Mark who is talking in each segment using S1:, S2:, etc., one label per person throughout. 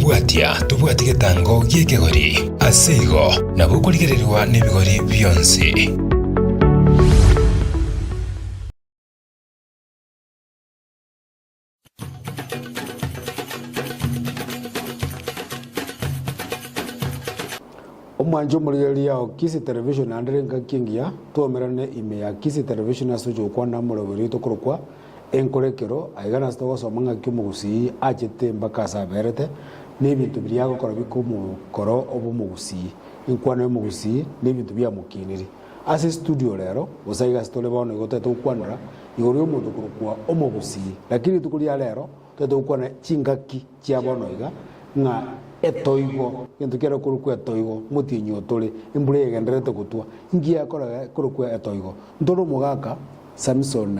S1: bwatia tubwati getango giekegori aseigo nabo kurigererwa n'ibigori byonse.
S2: Omwanjo muri ya Kisi Television andere ngakingia tuomerane ime ya Kisi Television asujo kwa namuro burito kurukwa enkorekero aigana stogo somanga kyumugusi ajete mbaka saberete n'ebintu biriyago kora bikumu koro obumugusi inkwana y'umugusi n'ebintu bya mukiniri ase studio rero usaiga stole bono gotete ukwanura igoro y'omuntu kurukwa omugusi lakini tukuri ya rero tete ukwana chingaki kya bono iga nga etoigo kintu kero kurukwa etoigo mutinyo tole imbure yegenderete gutwa ngia kora kurukwa etoigo ndoro mugaka Samson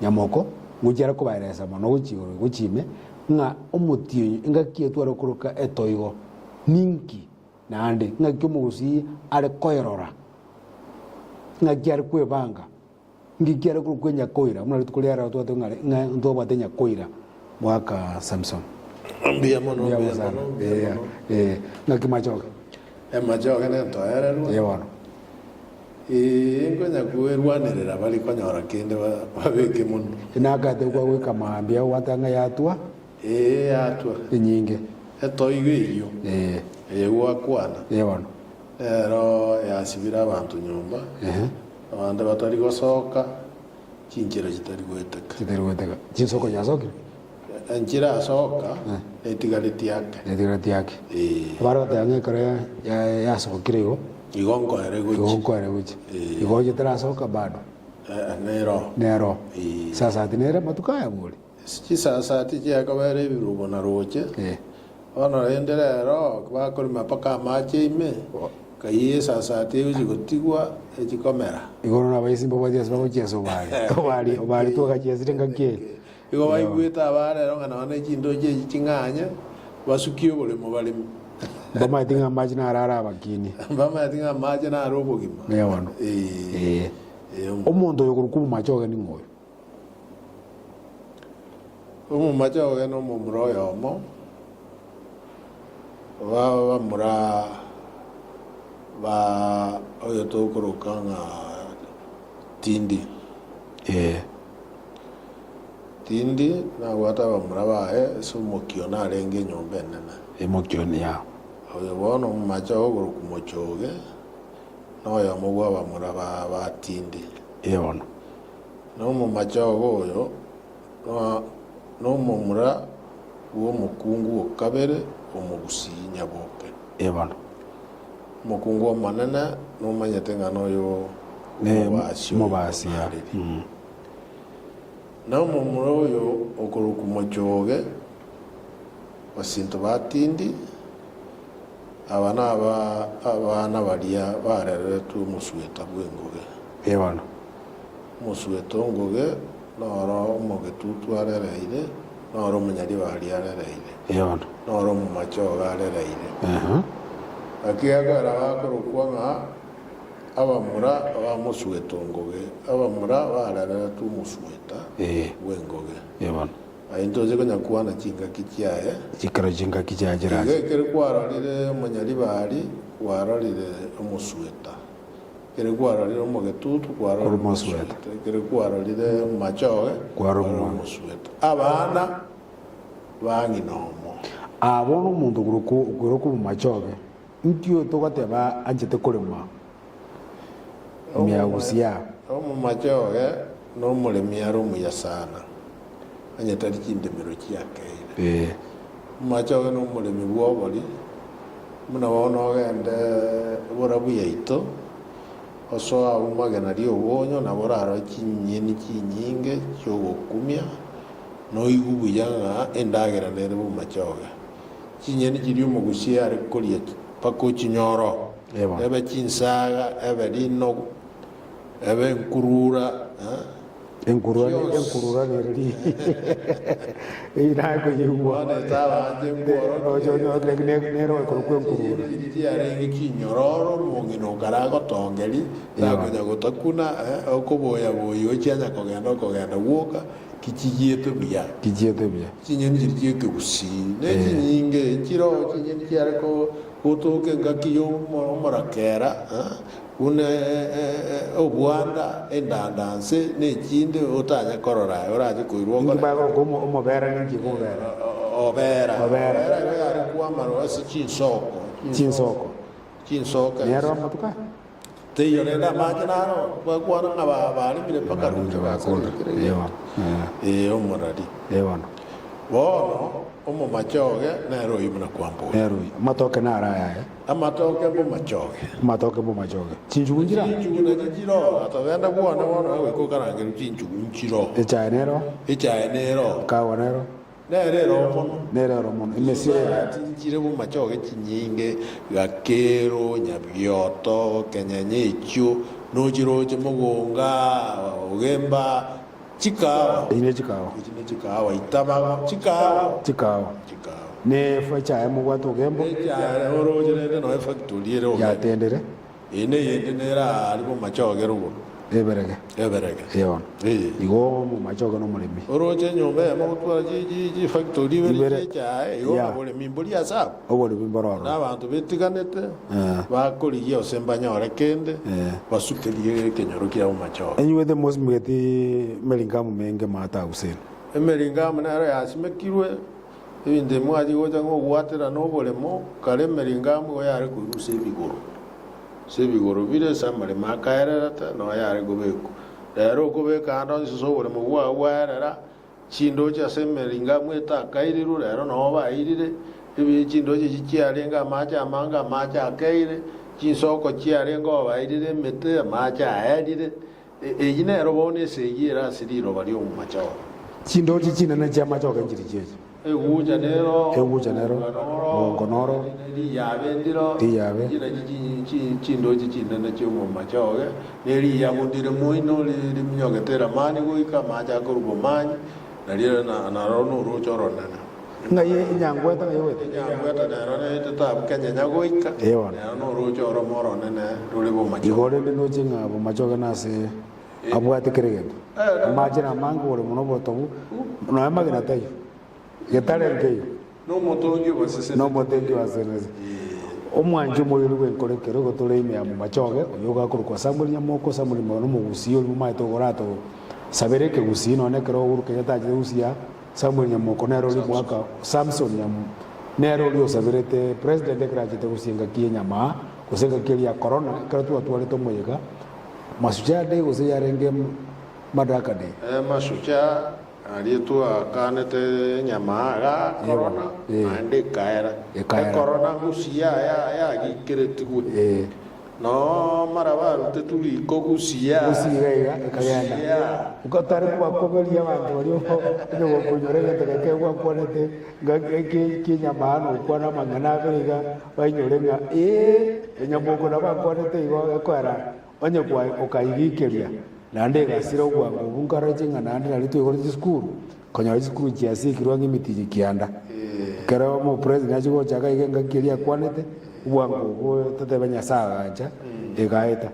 S2: Nyamoko ngujara kubairesa mono guchime nga omutinyo ingakie twara kuruka etoigo ninki nande nga kyumugusi are koirora nga gyara kwebanga ngigyara kurukwa nyakoira muna tukulera twate ngare nga ndo batenya koira mwaka Samson
S3: Mbia mono.
S2: Nga kimachoka.
S3: Machoka ne ntoera rwa.
S2: Yewano.
S3: Ngonya kuerwanirira bali konyora kende babeke muno.
S2: Inagate kwa wika maambia watanga yatua.
S3: Yatua.
S2: Nyinge.
S3: Etoigo iyo. Wakwana.
S2: Yewano.
S3: Ero yasibira abantu nyumba. Abandi batari gosoka. Kinjira kitari gweteka.
S2: Kitari gweteka. Chinsoko nyasoki.
S3: Anjira asoka etigaliti yake
S2: bara tange kare ya sokirego
S3: igonko ere guchi
S2: igoje terasoka bado nero sasa tinera matukaya buri
S3: sasa tije akabere birubo na roche ona enderero bakori mapaka mache ime kaye sasa teuje gutigwa ekikomera
S2: igoro na bayisimbo badia sabo cheso bari to gachesire ngake
S3: Igo baigwita abare ronga none chindo je chinganya basukio bole mo bale
S2: bama tinga maji na rara bakini
S3: bama tinga maji na robo gima
S2: yewano omuntu yokurukumu machoge ni ngoyo
S3: omu machoge no mu mroyo mo wa mura ba oyo to kurukanga tindi Tindi na wata bamurabahe sumukio na renge nyombe nene.
S2: Emokio ni ya.
S3: Oyo bono macha oguru kumochoge. No ya mugwa bamuraba ba tindi.
S2: Ewono.
S3: No mu macha oyo no mumura wo mukungu okabere omugusi nyaboke.
S2: Ewono.
S3: Mukungu manana no manyatenga no yo
S2: mubasi ya.
S3: Na mumuro yo okuruku mochoge basinto batindi abana balia barere tu musweta bwengoge
S2: ebana
S3: musweto ngoge noro mogetutu arereire noro munyari bali arereire
S2: ebana
S3: noro mumachoga arereire akiagara bakuruku nga abamura abamusweta ngoge abamura barara tu musweta wengoge
S2: yebana
S3: ayintoze konya kuana chinga kichaye
S2: chikara chinga kichajira
S3: kere kwararire munyari bari wararire umusweta kere kwararire umugetutu kwararire umusweta kere kwararire machoge kwararire umusweta abana banginomo
S2: abono umuntu guruku machoge ntio togateba anjete kurema miagusia
S3: omu machoge no mulemiaro muyasana anyatari kindemero kyake machoge no mulemi bwoboli muna wono gende borabu yaito oso abumagana rio wonyo na boraro kinyinge cyo kumya no igubu yanga endagera nere bu machoge kinyeni kiri umugusia ari koliye pako chinyoro ebe chinsaga ebe lino ebe nkurura
S2: enkurura neri ina ko yuwa
S3: ne taba anje ngoro
S2: jo nero ko nkurura
S3: iti arengi kinyororo mungino garago tongeri na kunya gutakuna okoboya boyo cyanya kogenda woka kichiyete buya
S2: kijiete bia
S3: chinyeni chirieke gusi ne chinyinge chiro chinyeni chiareko gutuke ngakiyo morakera une obwanda endandanse ne chinde otanya korora oraje kuirwo
S2: ingi bago como omobera ningi gobera
S3: obera yari kwamaro asi
S2: chinsoko nero matuka
S3: teyo nenda machinaro bakwana ngababali mire pakarunja
S2: bakunda ewa
S3: omoradi
S2: ewa
S3: bono omo machoge nero imna kwambo
S2: nero matoke nara ya
S3: amatoke bo machoge
S2: chinjugunjira
S3: chinjiro atagenda bwana we ko karange chinjugunjiro echa nero
S2: kawa nero nero mono imesire
S3: chinjire bo machoge chinyinge gakero nyabyoto kenyanyecho nojiro chimugunga ugemba chikawa itaba
S2: chikawa ne facha ya mugwato gembo
S3: ya orojere no factory ero
S2: ya tendere
S3: ine yende nera alibo machoge rugo
S2: eberege yon igo mu machoge no mulimi
S3: oroje nyombe mo gutwara ji factory bere cha yo abole mimbuli asa
S2: obole bimbororo
S3: n'abantu betiganete bakoriye osembanya orekende basukeliye kenyoro kya mu machoge
S2: enywe mos mugeti melingamu menge mata usen
S3: emelingamu naro yasimekirwe ibinde mwaji goja ngo gwatera no bolemo kare melingamu yari kurusa ebigoro bire samare makaerata no yari gobeko rero gobeka ando so bolemo gwarera chindo cha semelingamu etakairiru rero no bairire ibi chindo chiarenga macha akaire chinsoko chiarenga bairire mete macha aedire ejine robone seyira siriro bali mu machawa
S2: chindo chichina na chama choka njiri cheche
S3: Eguja nero,
S2: Gonoro,
S3: Diabe, Chindo China, Nacho Machoga, Neri Yamundira Muino, Limiogatera Mani, Wika, Maja Gurumani, Nadia Narono, Rochorona.
S2: Naye Yangweta,
S3: the top Kenya Wika, no Rocho or Moron and Rulibo Macho.
S2: You already know Jinga, Machoganasi, Abuati Krigan. Imagine a mango or a monoboto. No, I'm not going to tell you.
S3: No motongi
S2: wasene omwanju moyulu wenkore kero gotore ime ya machoge yoga kurukwa samuli nyamoko samuli mono mugusio luma itogorato sabere ke gusino ne kero uru ke taje usia samuli nyamoko nero li mwaka Samson nyam nero li osabirete president de graje te usinga kinyama kusenga kili ya corona kero tu atwale to moyega masuja de usia renge madaraka de
S3: masuja alietu akanete nyamaga corona ande kaera corona gusia ya gikiretigu no maraba tetuli kogusia
S2: ya kayanda ukatare kwa kobelia bantu walio nyo kunyore gete kwa kwonete ngake kinyamano kwa na mangana beriga banyorenga enyamoko na bakwonete igo kwara onye kwa ukaigikiria nande gasira gwango bunkaraje nganande ali twigore school konya school kiasi kirwangi mitiji kianda kero mo president ajigo chaka igenga kiria kwanete gwango go tatebanya saga acha egaeta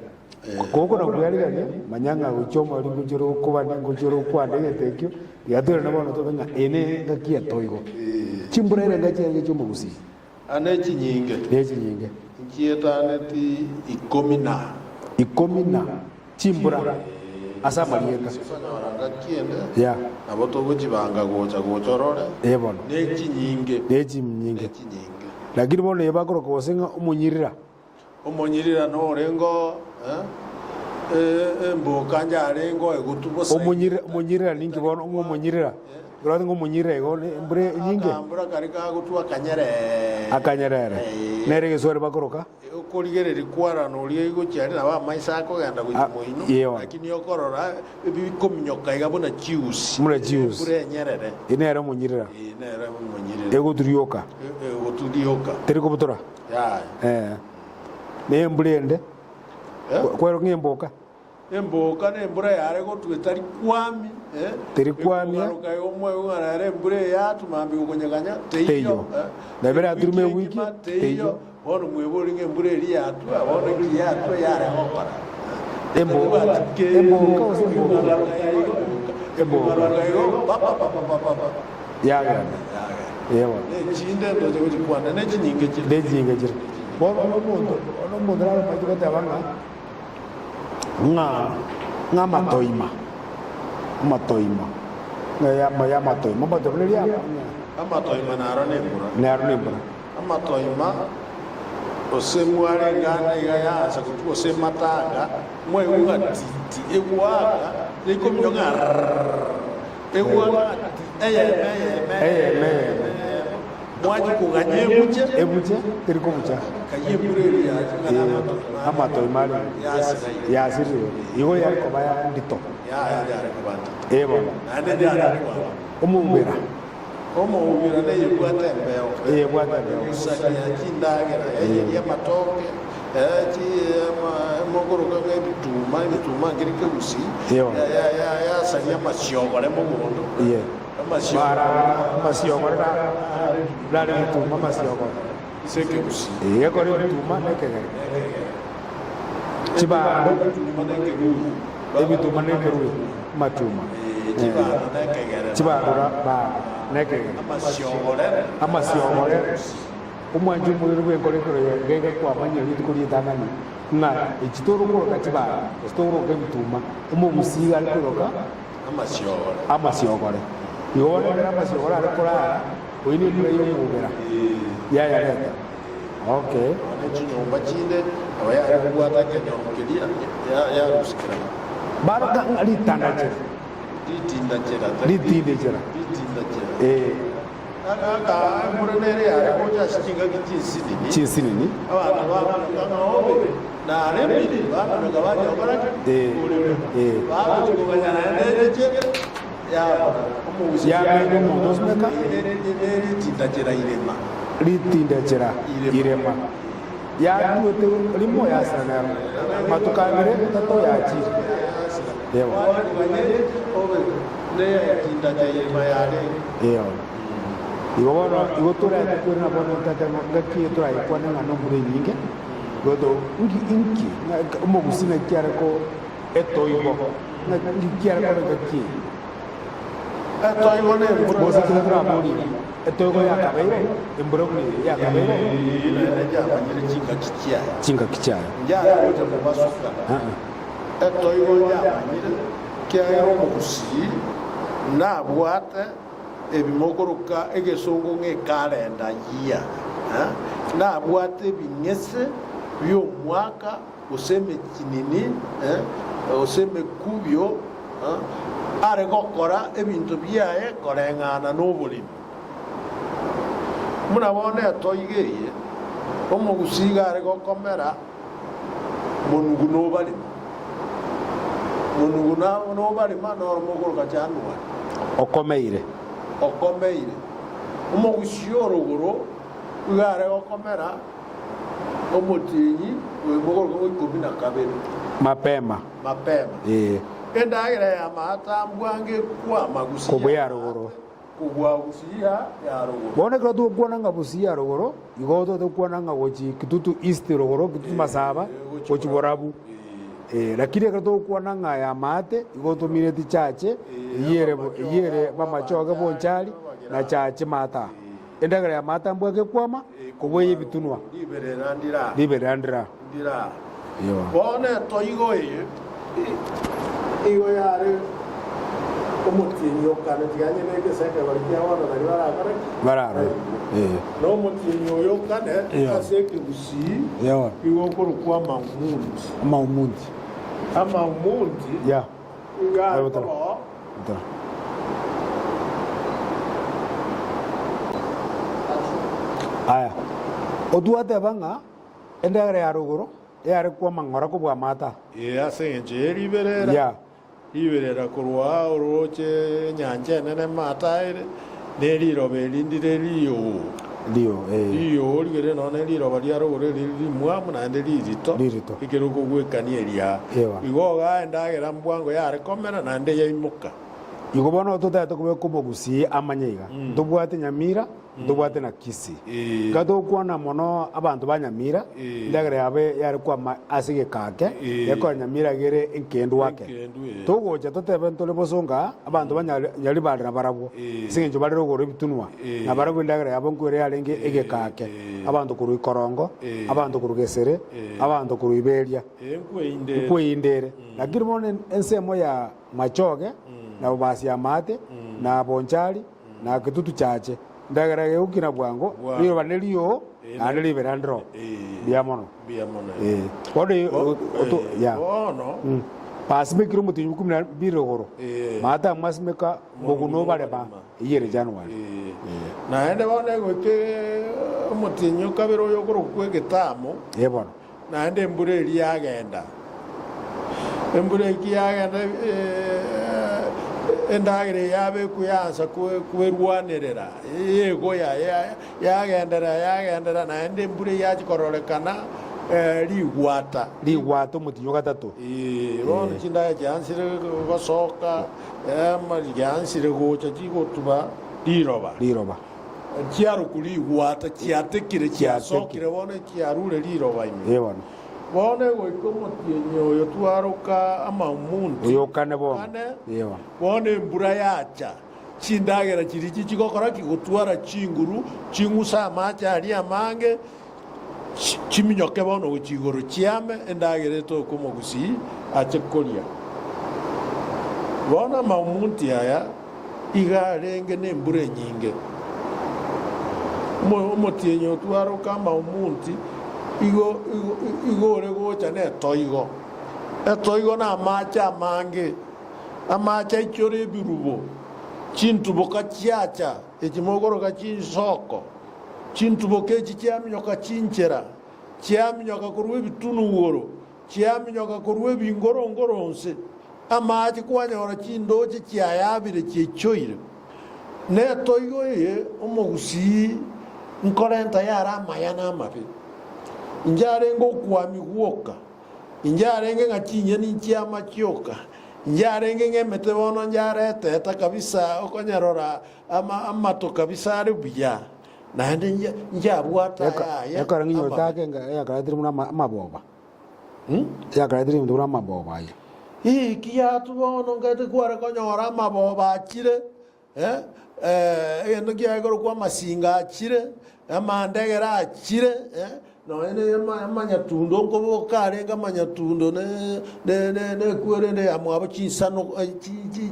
S2: koko na kuyari gani manyanga uchomo ali kujiro kubani kujiro kwande getekyo yatura na bono tobenga ene ngakia toigo chimburere ngache ngechomo gusi
S3: ane chinyinge nchietane ikomina chimbura asa marieka
S2: ya
S3: aboto gujibanga gochorore
S2: ebono
S3: nechi nyinge
S2: lakini bono yebakoro kosenga umunyirira
S3: no rengo mboka njarengo egutubo
S2: umunyirira ningi bono umunyirira Grado ngumunyire ego mbure nyinge
S3: ambura karika gutwa
S2: akanyerere nere gesore bakoroka
S3: ukorigere rikwara no rie igo cyari na ba maisa ko ganda gutumuino lakini yokorora bibikomnyoka igabona juice
S2: mure juice
S3: bure nyerere
S2: inera munyirira ego turioka teriko butora ya ne mburende kwero ngimboka
S3: emboka ne mbura yare go twetari kwami
S2: teri kwami
S3: kayo omwe ngara mbure ya tumambi ukonyaganya
S2: teyo ndabera turume wiki
S3: teyo ono mwebori ngembure ri yatu abono ki yatu yare ngopara
S2: yaga yewa
S3: chinde ndo je kwana ne chinyinge chiri
S2: dejinga jira bono mundo ra pa tuko tabanga nga matoima ya matoima badobele ya
S3: amatoima naro nembura amatoima osemware ngana ya asa kutuko sematanga mwe unga titi ewaga likomyonga ewaga mwaji kuganye
S2: ebuche teriko bucha
S3: kayebure ya
S2: amatoima ya siri igo ya ko baya ndito
S3: ya kubanda
S2: ebo
S3: ande ya
S2: umubera
S3: ne yebwata mbeo usanya kindagera ya matoke chi mogoro ka bituma ngirike busi ya sanya masiyogore mu mundo
S2: masiyogore la bituma masiyogore
S3: seke busi
S2: gore bituma nekege chiba bituma nekeru matuma chiba ba nekege amasiyogore umwanju muri rwego ngenge kwa manye yitukuri dangani na ikitoro ko kachiba storo ke bituma umugusiga alikuroka amasiyogore yone amasiyogore alikora oyini muri yo mubera ya leta okay
S3: chinyomba chinde abaya arikuwata kenya mukidia ya rusikira
S2: baraka alitanda litinde
S3: aka murenere ya koja shinga
S2: chisinini
S3: abana baba na rembi bana gabanya baraka baba tukuganya ndeje
S2: ya mu dosmeka litindachera irema ya tuote limo ya sanara matukagire tato ya chi dewa igo tura kurina bono tata ngaki tura ikwana ngano muri nyinge godo inki umugusina kyara ko etoibo na kyara ko ngaki
S3: etoibo ne
S2: bosa tura muri etoibo ya kabeiro embrogni ya kabeiro chinga kichaya
S3: njara wote mubasuka etoibo ya manyire kya umugusi na bwate ebimogoroka egesongo ngekalenda yia na bwate binyese byo mwaka useme kinini useme kubyo are gokora ebintu byaye korengana n'obulimi munabone atoigeye omugusiga are gokomera munugu n'obalima n'omugoroka kyanwa
S2: okomeire
S3: umugusiorogoro ugare okomera omotinyi wemogoro w'ikumi na kabiri
S2: mapema
S3: endagera ya matambwange kwa magusi
S2: kubwe ya rogoro
S3: kubwa gusiya ya rogoro
S2: bone kra tu kwa nanga busiya rogoro igoto to kwa nanga wochi kitutu east rogoro kitutu masaba wochi borabu lakini kra to kwa nanga ya mate igoto mireti chache yere mama choga bonchali na chache mata endagera ya mata mbwake kwama kubwe yibitunwa liberandira
S3: yo bone to igoye igo yare omutinyo kana tianye nege seka bariya wana barara no mutinyo yo kana aseke busi
S2: yawa
S3: igo koro kwa maumundi ya ngaro aya oduate banga endagera ya ruguru yare kwa mangora kubwa mata asenje riberera iberera kurwa uroche nyanje nene mata ire neriro belindire liyo ligere none liro balia ruguru liri mwamu na ndirito ikiruko gwekani eria igo ga endagera mbwango yare komera na nde yaimuka
S2: igo bono tutaete kube komogusi amanyeiga tobwate Nyamira tobwate na Kisii gatokwana mono abantu ba Nyamira ndagere yabe yari kwa ase gekake yakora Nyamira gere enkendu wake togocha totebe ntole bosonga abantu banyari bari na barabwo singe bari rogoro bitunwa na barabwo ndagere yabo ngwere yarenge egekake abantu kuru ikorongo abantu kuru gesere abantu kuru iberia kwindere lakini mone ensemo ya machoge na basi ya mate na bonchari na kitutu chache ndagara geukina bwango riyo banelio ande liberandro biamono ode oto ya
S3: ono
S2: pasme kiro mutinyu kumna birogoro mata masmeka boguno bareba yere January
S3: na ende bone goke mutinyu kabiro yogoro kwegitamo
S2: bono
S3: na ende mbure yagenda embure kiyagenda endagire yabe kuyansa kwerwanerera yego yagendera na ende mbure yachikororokana ligwata
S2: mutinyu gatatu
S3: bono chindaga kyansire gosoka kyansire gocha chigotuba liroba chiaro kuligwata chiatekire chiasokire bono chiarure liroba ime
S2: bono
S3: bone goiko motienyo oyo twaroka amamunti
S2: uyokane bono
S3: bone mbura yacha chindagera chirichi chigokora kigotwara chinguru chingusa amacha ali amange chiminyoke bono gochigoro chiame endagere to komogusi achekoria bona amamunti aya igarenge ne mbure nyinge motienyo twaroka amamunti igore gocha ne toigo na amacha mange amacha ichore birubo chintubo kachiacha echimogoro kachinsoko chintubo kechi chiaminyoka chinchera chiaminyoka kurwe bitunuworo chiaminyoka kurwe bingorongoronse amachi kwanyora chindoche chiayabire chichoire ne toigo ye omogusi nkorenta yara amayana amabi injarengo kwami guoka injarenge ngachinye n'inchiama kyoka injarenge ngemete bono njarete ta kabisa okonyarora amato kabisa ari buya nande njabwata
S2: yakara nginyo take yakara tiri muna maboba yakara tiri muna maboba ya
S3: kiyatu bono ngate kwara konyora amaboba akire endo kyagoro kwa masinga akire amandegera akire no ene amanyatundo ngobo karenga amanyatundo ne kwerende amwabo chinsano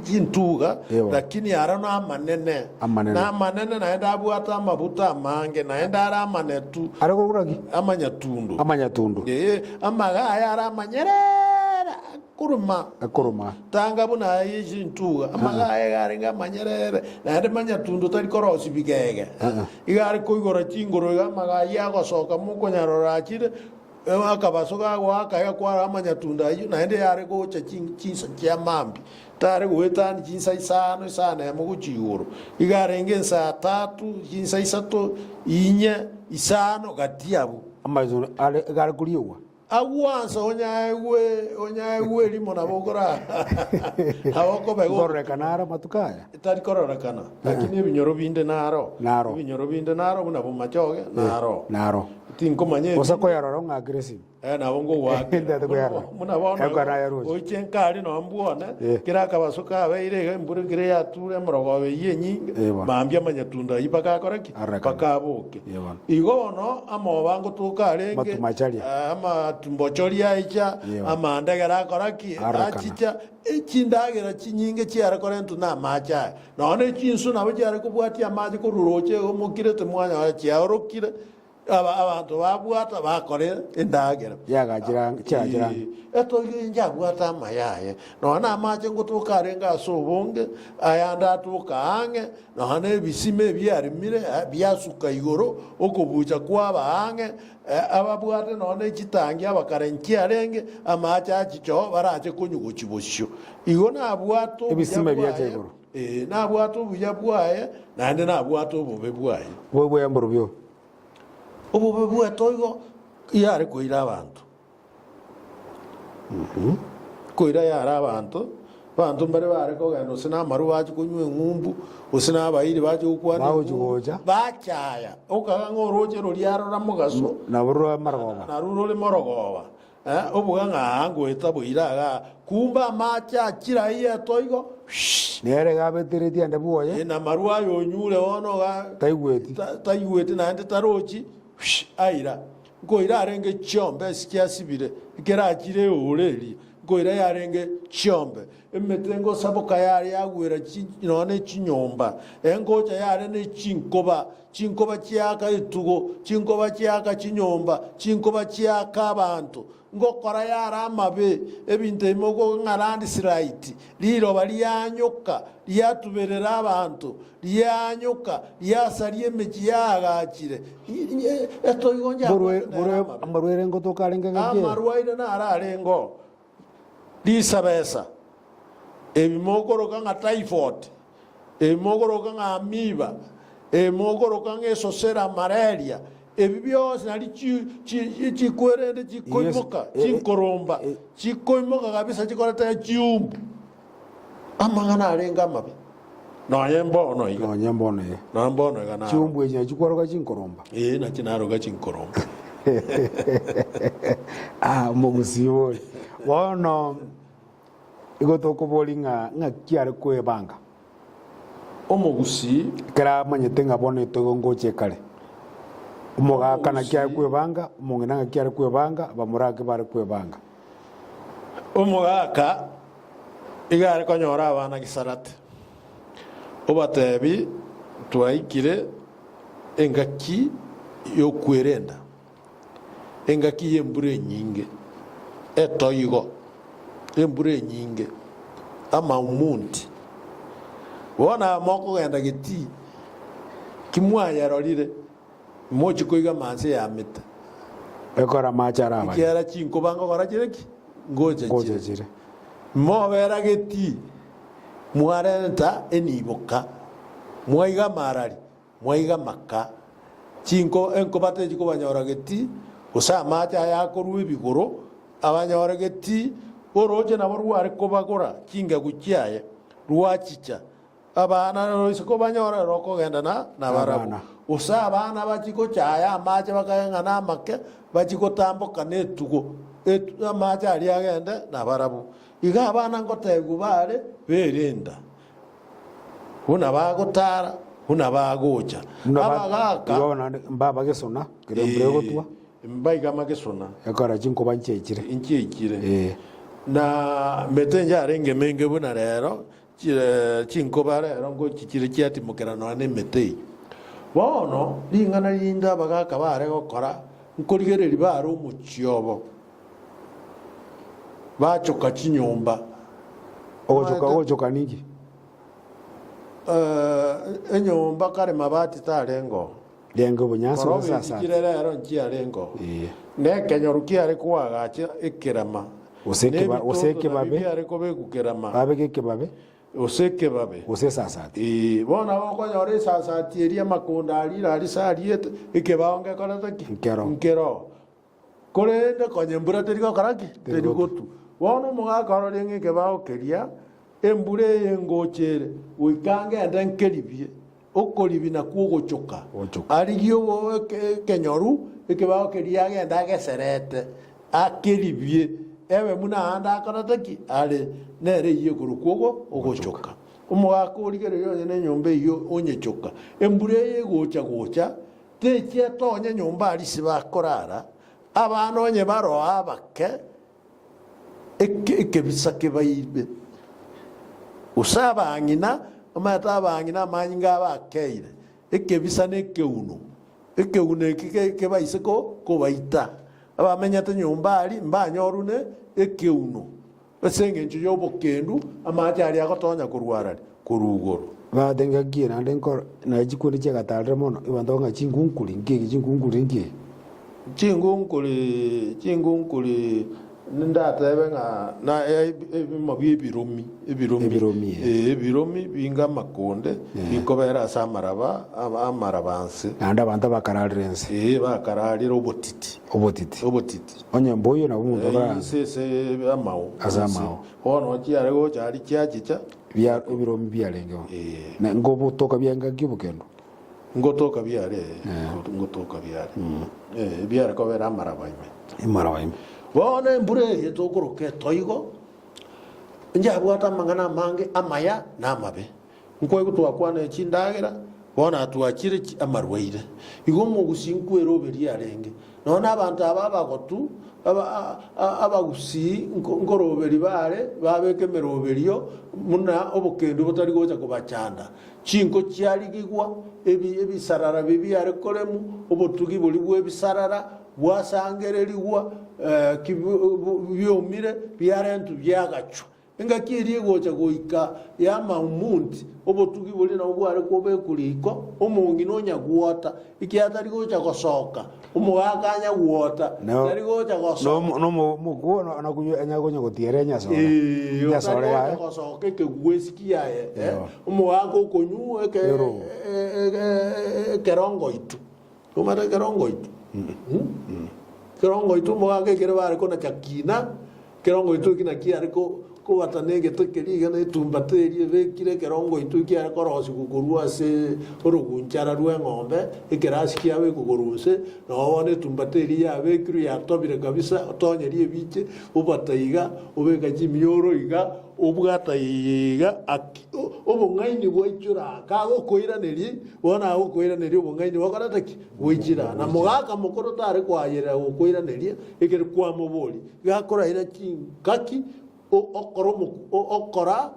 S3: chintuga lakini arano amanene na amanene naenda abwata amabuta amange naenda ara amanetu
S2: ariko kuragi
S3: amanyatundo amaga ara amanyerera kuruma tanga buna yichintuga amaga yarenga amanyerere naenda manyatundo tari korosi bigege igari koigora chingoro amaga yagosoka mukonyarora akire akabasoka gwakaya kwara amanyatunda ayo naende yare gocha chinsa kyamambi tare gwetani chinsa isano isana ya muguchigoro igarenge saa 3 chinsa isato inya isano gatiabu
S2: amazuru ale gari kuriwa
S3: agwansa onyawe limo na bogora awoko bego
S2: korre kanara matukaya
S3: tari korora kana lakini binyoro binde naro binyoro binde naro buna bumachoge
S2: naro
S3: tinko manye
S2: osako yarora nga aggressive
S3: na bongo wake muna bona ochenkari no ambuona kira kabasoka abeire mbure kire yature morogo yenyi bambya manyatunda ibaka koraki pakaboke igono amobango tukarenge ama tumbochoria icha amandagera koraki achicha echindagera chinyinge chiara korentu na macha none chinsu nabo chiara kubwati amaji kururoche omukire temwanya chiarokire abantu babwata bakore endagera
S2: yagajira cyagera
S3: eto njabwata amayaye nona amache ngutukarenga sobonge ayanda tukange nona bisime byarimire byasuka igoro okubucha kwabange ababwate nona chitangi abakarenki arenge amache achicho barache kunyuguchibosho igona abwato
S2: bisime byache igoro
S3: na abwato buyabwaye nande na abwato bubebwaye
S2: wewe yamburubyo
S3: obo bwe toigo yare koira abantu koira yara abantu bantu mbare bare kogenda usina maru baje kunywa ngumbu usina abairi baje gukwana
S2: bagoja
S3: bachaya ukaga ngoroje ruriaro ramugaso
S2: na buru maragoba
S3: na rurole morogoba obuga ngango etabuiraga kumba macha kira iye toigo
S2: nere gabetereti ande buoye
S3: na maru ayo nyure ono ga taigweti na ande tarochi aira ngoira arenge chombe sikia sibire ikera kire ureri ngoira yarenge chombe emetengo saboka yari yagwera none chinyomba engocha yare ne chinkoba chiaka itugo chinkoba chiaka chinyomba chinkoba chiaka abantu ngokora yara amabe ebinte imogo ngarandi siraiti liro bali yanyoka lyatuberera abantu lyanyoka lyasalie mechi yagakire esto igonja
S2: amarwere ngoto karenga ngake
S3: amarwaire na ararengo lisabesa ebimogoroka nga typhoid ebimogoroka nga amiba ebimogoroka nga esosera malaria ebi byose nali chikwerende chikoimoka chinkoromba chikoimoka kabisa chikorata chiumbu amangana arenga amabi noyembono iga
S2: noyembono
S3: igana
S2: chiumbu echa chikworoka chinkoromba
S3: na chinaroga chinkoromba
S2: mogusiwo wono igotoko bolinga kiare kwebanga
S3: omogusi
S2: kera manyete ngabone to ngoche kale umoga kana kiare kwebanga umongena kiare kwebanga bamurake bare kwebanga
S3: omogaka igare konyora abana gisarate obatebi twaikire engaki yo kwerenda engaki yembure nyinge etoigo embure nyinge ama umunti wona moko genda giti kimwaya rorire mochi koiga manse ya mita
S2: ekora machara aba
S3: kiara chinko banga kora kireki ngoje
S2: jire
S3: mo vera geti mwarenta eniboka mwaiga marari mwaiga maka chinko enko bate chiko banyora geti usa macha yakoru bigoro abanyora geti oroje na barware ko bagora kinga gukiaye ruachicha abana roisiko banyora roko genda na barabu usa abana bachiko chaya macha bakayanga na make bachiko tamboka netugo macha ali agenda na barabu iga abana ngotegu bare berenda huna bagotara huna bagocha abagaka
S2: yona mbaba gesona kirembre gotwa
S3: mbaiga magesona
S2: ekora chinko banchechire
S3: inchechire na metenja renge menge buna rero chinko bare rongo chichire chiati mukerano ane metei bono lingana linda bagaka bare gokora nkorigereri baro muchiobo bachoka chinyomba
S2: ochoka niki
S3: enyomba kare mabati tarengo
S2: lengo bunyaso sasa
S3: kirero nkia rengo ne kenyorukia ari kwagacha ikirama
S2: oseke babe
S3: ari kobe kukerama
S2: abe kebabe
S3: oseke babe
S2: sasa
S3: bona bako nyore sasa tieria makunda ari sariete ikebaonge korataki nkero korende konyembura teriko karaki terikotu wono mugakoro ringi kebao keria embure ngochere uikange ndenkeribie okolibi na kuogochoka arigio kenyoru ikebao keria genda geserete akeribie ewe muna anda akarataki ale nere iye kurukuogo ogochoka umugako origereyo ne nyombe iyo onyechoka embure yegocha teche tonye nyomba ari sibakorara abana onye baro abake ekebisa kebayibe usaba angina amata abangina manyinga abakeire ekebisa nekeuno kebaiseko kobaita abamenyate nyomba ari mbanyorune ekeuno esenge nchiyo bokendu amacha ari agotonya kurwarari kurugoro
S2: badenga gira ndenko na jikuri chega talre mono ibandonga chingunkuli ngiki chingunkuli
S3: ndatebe nga na mabi ebiromi binga makonde bikobera samaraba amarabanse
S2: anda abantu bakararirense
S3: bakararira obotiti
S2: onye mboyo na umuntu bara
S3: sese amao
S2: azamao
S3: ono kiarego cyari cyagica
S2: bya ebiromi byalengeho na ngobo toka byanga gibukendo
S3: ngotoka byare byare kobera amarabaime bona mbure yetokoroke toigo njabwata mangana mange amaya namabe nkwe gutwakwana ekindagira bona atwakire amarwaire igo mugusinkwero oberi arenge nona abantu ababagotu abagusi ngoroberi bare babekemero oberio muna obukendo butari gocha kubachanda chinko cyarigigwa ebisarara bibi arekoremu obutugi buli bwebisarara bwasangererigwa byomire byarentu byagacu engakiriye gocha goika yama umuntu obutugi buli na bware kobe kuliko omungi nonyaguota ikiatari gocha gosoka umugakanya guota tari gocha gosoka
S2: no mugo na kunyagonya gotiere nyaso nyaso ya
S3: gosoka ke gwesikia umugako konyu kerongo itu umara kerongo itu kerongo itu mogake kere bare kona chakina kerongo itu kina kiare ko watanenge tekeri gane tumbateri vekire kerongo itu kiare korosi kukurua se orogunchara ruwe ngombe ikerasi kiawe kukuruse no wone tumbateri ya vekiru ya tobire kabisa tonyeri ebiche ubataiga ubeka jimioro iga ubwatayiga obungaini bwechura kago koiraneri wona ago koiraneri obungaini wakarataki bwechira na mugaka mukoro tare kwayera koiraneri ikere kwa moboli gakora ira kaki okora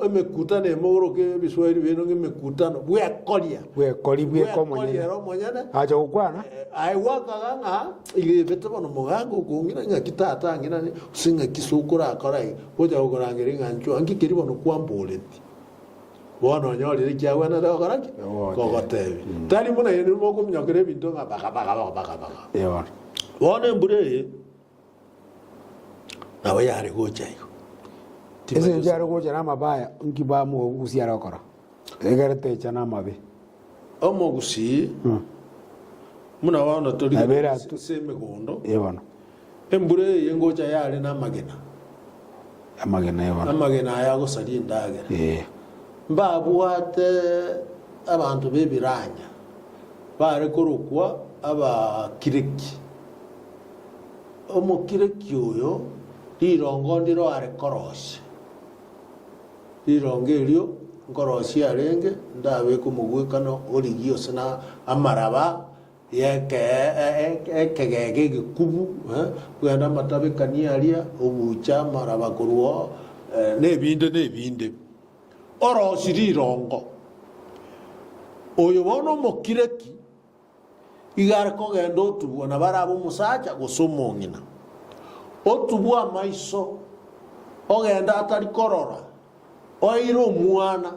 S3: emekutano emoroke biswahili beno emekutano bwekoria
S2: bwekomonyene acha gukwana
S3: aiwakaga nga igebete bono mugango kungira nga kitata ngira singa kisukura akarai oja ukorangira ngancho angikeri bono kwamboleti bono nyori kyawe na dagaraki kogotebi tali muna yene moko myakere binto nga baka
S2: ewa
S3: bono mbure nawe yari gochayo
S2: ese njaro gocha na mabaya nkiba mu usiara okora egarete chana mabe
S3: omogusi muna wana tori seme gondo
S2: ebana
S3: embure yengocha yale na magena amagena yago sari ndagera mbabuate abantu bebiranya bare korokwa aba kireki omukireki oyo lirongo ndiro are korosi lirongo elio nkorosi arenge ndabe kumugwekano origio sana amaraba yeke gikubu kwenda matabe kanialia obucha maraba kuruo nebinde orosi lirongo oyo bono mokireki igare kogendo tubona barabo musacha gusomongina otubwa maiso ogenda atari korora oiro mwana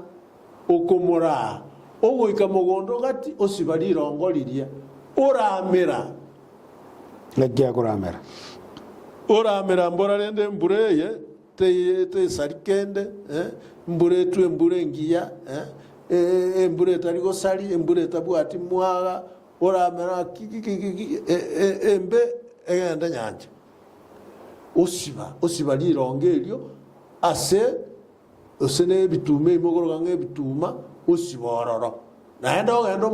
S3: okomora ogoika mogondo gati osibari rongoriria oramera
S2: ngajja kuramera
S3: mbora rende mbureye te sarikende mbure tu mbure ngiya mbure tari go sari mbure tabwati mwaga oramera embe egenda nyanja osiba lirongerio ase osene bitume imogoroga ngebituma osibororo naenda ogenda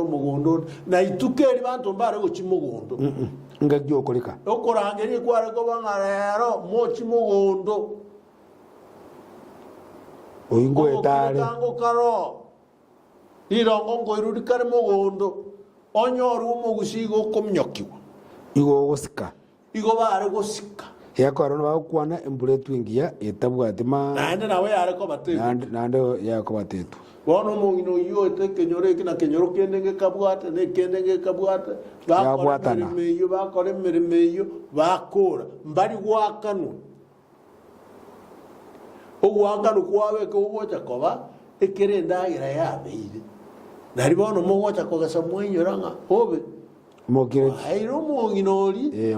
S3: omugondo na itukeri bantu mbare gochimogondo
S2: ngajja okoleka
S3: okorangerie kware ko bangarero mochimogondo
S2: oingo etare
S3: tango karo lirongo ngoirudi kare mogondo onyoru umugusigo komnyokiwa
S2: igo gosika
S3: igo bare gosika
S2: yakora no bakwana embure twingia etabwatima
S3: naende nawe yare ko bate
S2: nande yako batetu
S3: bono mungino yote kenyore kina kenyoro kendenge kabwate ne kendenge kabwate
S2: bakwana
S3: meyo bakore meyo bakora mbari gwakanu ogwakanu kwawe ko wocha koba ekerenda ira yabeire nari bono mogocha kogasa mwenyoranga obe
S2: mokire
S3: airo monginori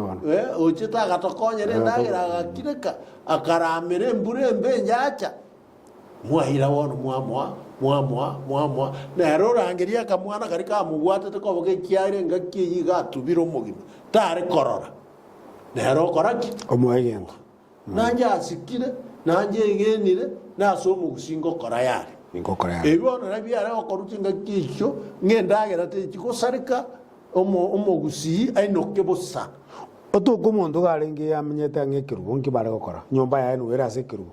S3: ochita gatokonyere ndagira gakireka akaramire mbure mbenjacha mwahira wono mwamwa na rorangeria kamwana kari ka mugwatete ko boge kiare ngakiyi gatubiro mugima tare korora na rokoraki
S2: omwegenda
S3: nanje asikire nanje igenire na so mugusingo korayari
S2: ingokora yari
S3: ebona nabiara okoruti ngakisho ngendagera te chikosarika omogusi ainoke bosa
S2: otuko mundu garenge yamenyete ngekirugo nkibare gukora nyomba yae no era sekirugo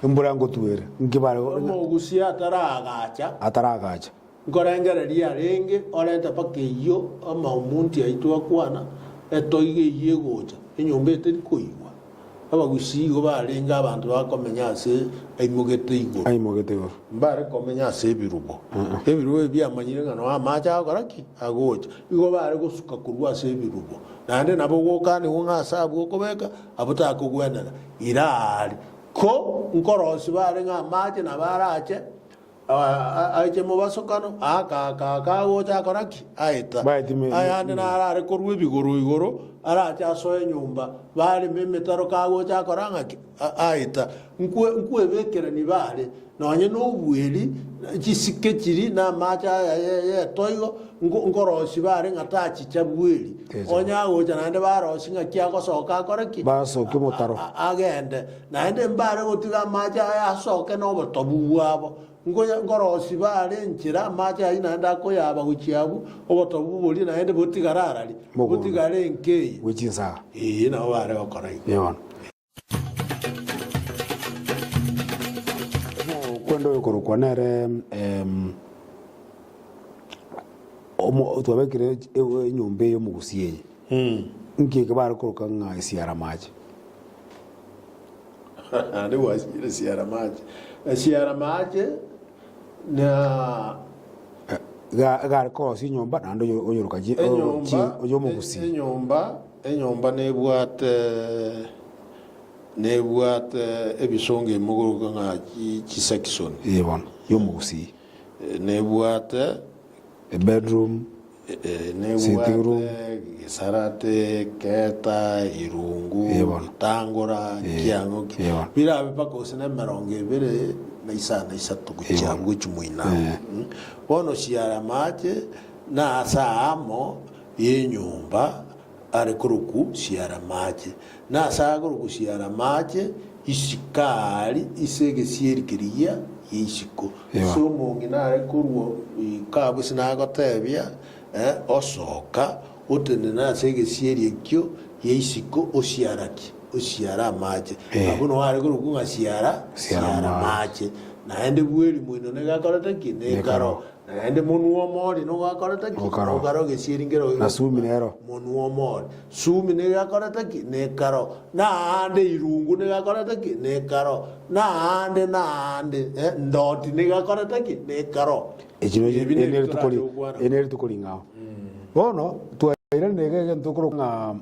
S2: imbura ngotwere nkibare
S3: omogusi ataragacha ngorengereria renge orenta pakeyo ama omuntu aitwa kwana etoige yegocha enyomba eteri koigwa abagusi go barenga abantu bakomenya ase aimogete igoro mbare komenya ase ebirugo ebirugo ebyamanyire ngano amacha akoraki agocha igo bare gosuka kurwa ase ebirugo nande nabo gokane ngasa abwo kobeka abutaka kugwenera irari ko nkorosi bare ngamache na barache aje mubasokano aka gocha akoraki aita ayande narare korwe bigoro igoro aracha asoye nyumba bari memetaro kagocha akorangaki aita nkwe bekera ni bare nonye no bweri gisike kiri na macha ya toigo ngorosi bare ngatachi chabweri onya gocha nande barosi ngakia gosoka akoraki
S2: basoke mutaro
S3: agende nande mbare gotiga macha ya soke no botobu wabo ngorosi bare nchira macha ina ndako yaba guchiabu obotobu boli nande botigararari botigare nke
S2: wichinsa
S3: na bare okorai
S2: yewan kwendo yokorukwa nere omo twabekire nyombe yo mugusiye nkeke bare kuruka nga isiara maji
S3: ande wasire siara maji na
S2: gar ko si nyomba nando oyoruka ji oyo mugusi
S3: enyomba nebwate ebisonge muguruka nga Kisakison
S2: yebon yo mugusi
S3: nebwate
S2: a bedroom sitting room
S3: sarate keta irungu tangora kiango bila bipako sene meronge bere na isatu kuchangu chumuina bono siara mache na saamo yenyumba are kuruku siara mache na sa kuruku siara mache isikari isege sierikeria yisiko so mongina are kurwo kabu sinago tebia osoka utene na sege sieri kyo yisiko osiara mache abuno ware kuruku nga siara mache na ende bweri mwino ne gakorata ki ne karo na ende monuo mori no gakorata ki no karo ge sieri ngero
S2: na suminero
S3: monuo mori sumi ne gakorata ki ne karo na ande irungu ne gakorata ki ne karo na ande ndoti ne gakorata ki ne karo
S2: eneri tukuri ngao bono tuaira nege ntukuru nga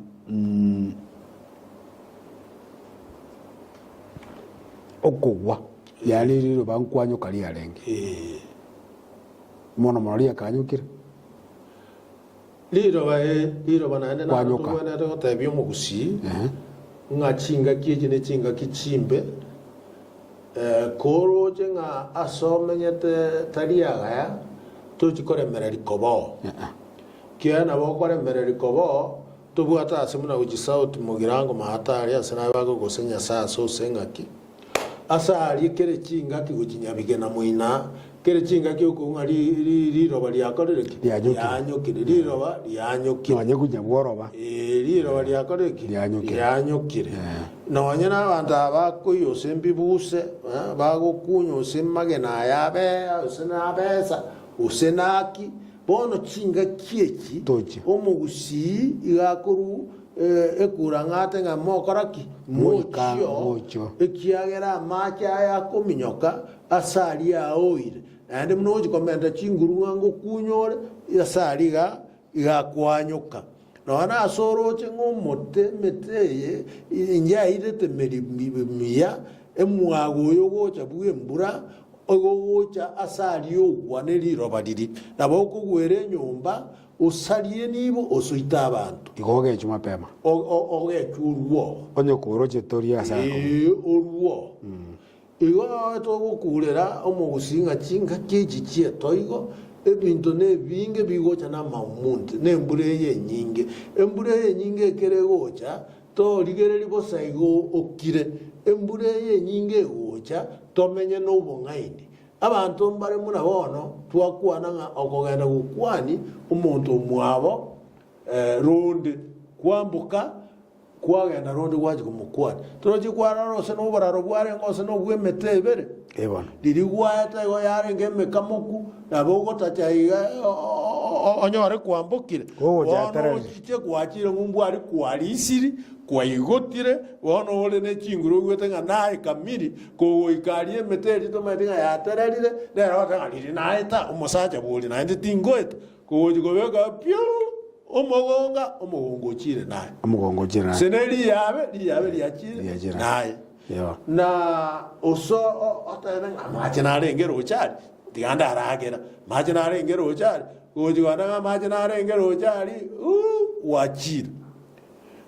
S2: okugwa yani riro bankwanyo kali arenge mono moria kanyukire
S3: liro banaende na tuwana to tabio mugusi nga chinga kije ne chinga kichimbe koro jenga asomenyete tariaga ya tuchikore mereri kobo kia na bokore mereri kobo tubwata asimuna ujisauti mugirango mahatari asana bago gosenya saa so sengaki asali kere chinga kiguchinya bigena muina kere chinga kyuko riroba lyakorereki lyanyokire riroba lyanyokire
S2: nonye bworoba
S3: riroba lyakorereki lyanyokire nonye n'abantu abakuyose mbibuse bagokunyose magena yabe usenabesa usenaki bono chinga kieki omugusi igakoru ekura ngate nga mokoraki mocho ekiagera macha ya kominyoka asali ya oire ande mnoji komenda chinguru ngo kunyore asali ga igakwanyuka nona asoroche ngomote meteye inja irete meri miya emwago yogo chabuye mbura ogogocha asali ogwa neriroba riri nabo okogwere nyomba osalie nibo osoita abantu
S2: igoge chuma pema
S3: ogechuruo
S2: onye kuroche toria sa
S3: oruo igo togokurera omogusinga chinga keji chietoigo ebinto nebinge bigocha na mamunti nembure yenyinge embure yenyinge ekeregocha torigereri bosaigo okire embure yenyinge egocha tomenye n'obong'aini abantu mbare muna bono twakwana ng'a okogenda gukwani omonto mwabo ronde kwambuka kwagenda ronde gwachi kumukwani torochi kwararose n'oboraro bware ngose n'obwemete ebere
S2: ebona
S3: riri gwata igo yarenge emekamoku nabo ogotachaiga onyore kwambukire ochiche gwachire ng'umbwari kwarisiri kwaigotire bono ore n'echinguru ogwete ng'a naye kamiri kogoikaria emete eri tomaete ng'a yatererire nero oteng'a riri naeta omosacha bori naende tingoeta kogochi kobeka piu omogongo ochire naye
S2: omogongo ochire naye
S3: sene riabe riachire naye na oso otene ng'a mache narengera ochari tiganda aragera mache narengera ochari kogochi kwana ng'a mache narengera ochari wachire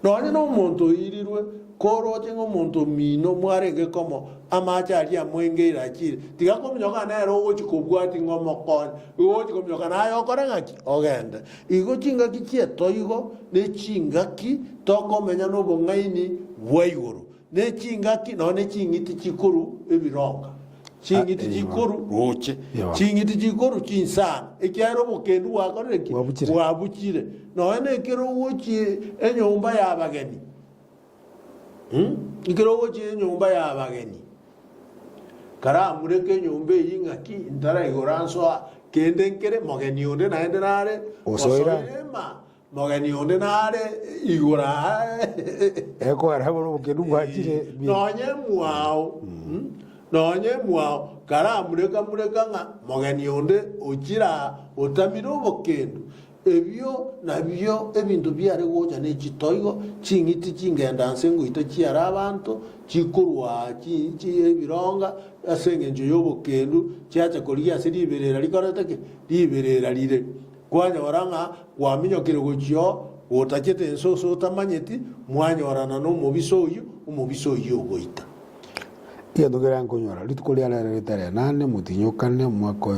S3: nonye n'omonto oirirwe koroche ng'omonto mino mwarenge komo amache aria amwengeire achire tiga kominyoka nero ogochi kobwati ng'omokoni ogochi kominyoka naye okore ng'aki ogende igo chingaki chietoigo na echingaki tokomenya n'obong'aini bwa igoro na echingaki nonye ching'iti chikoru ebironga ching'iti chikoru roche ching'iti chikoru chinsana ekiaero obokendu gwakorire ki bwabuchire nonye na ekero ogochie enyomba y'abageni ekero ogochie enyomba y'abageni karamureke enyomba eyi ng'aki ntara igora nsoa kende nkere mogeni onde naende nare osoirema mogeni onde nare igora
S2: eko arabo obokendu gwachire
S3: nonye mwao karamureka ng'a mogeni onde ochira otamire obokendu ebio nabio ebinto biare gocha n'echitoigo ching'iti chingendanse ngoita chiara abantu chikorwa ebironga ase eng'encho y'obokendu chiacha koria ase riberera rikorete ki riberera rire kwanyora ng'a gwaminyokire gochio gotachete ensoso otamanyeti mwanyorana n'omobiso oyo ogoita
S2: igendogera nkonyora rituko riarere ritare nane mutinyukane mwaka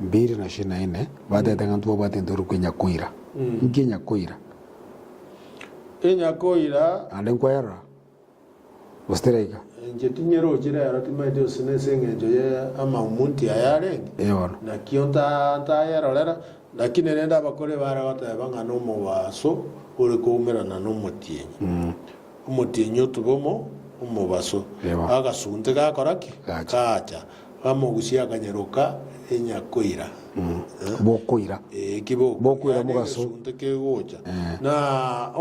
S2: 2024 batetanga ntuo batendoru kwenyakoira nkinyakoira
S3: enyakoira
S2: ande nkwera bostereka
S3: njetinyero chira timaite osinese ng'encho ya amamunti ayarenge
S2: ebona
S3: na kionta ntayarorera lakini nenda abakore bara bateba ng'a n'omobaso ore koumerana n'omotienyi omotienyi otubomo omobaso agasunte gakoraki kacha bamogusia akanyeroka enyakoira
S2: bokoira bokoira mugaso
S3: kegocha na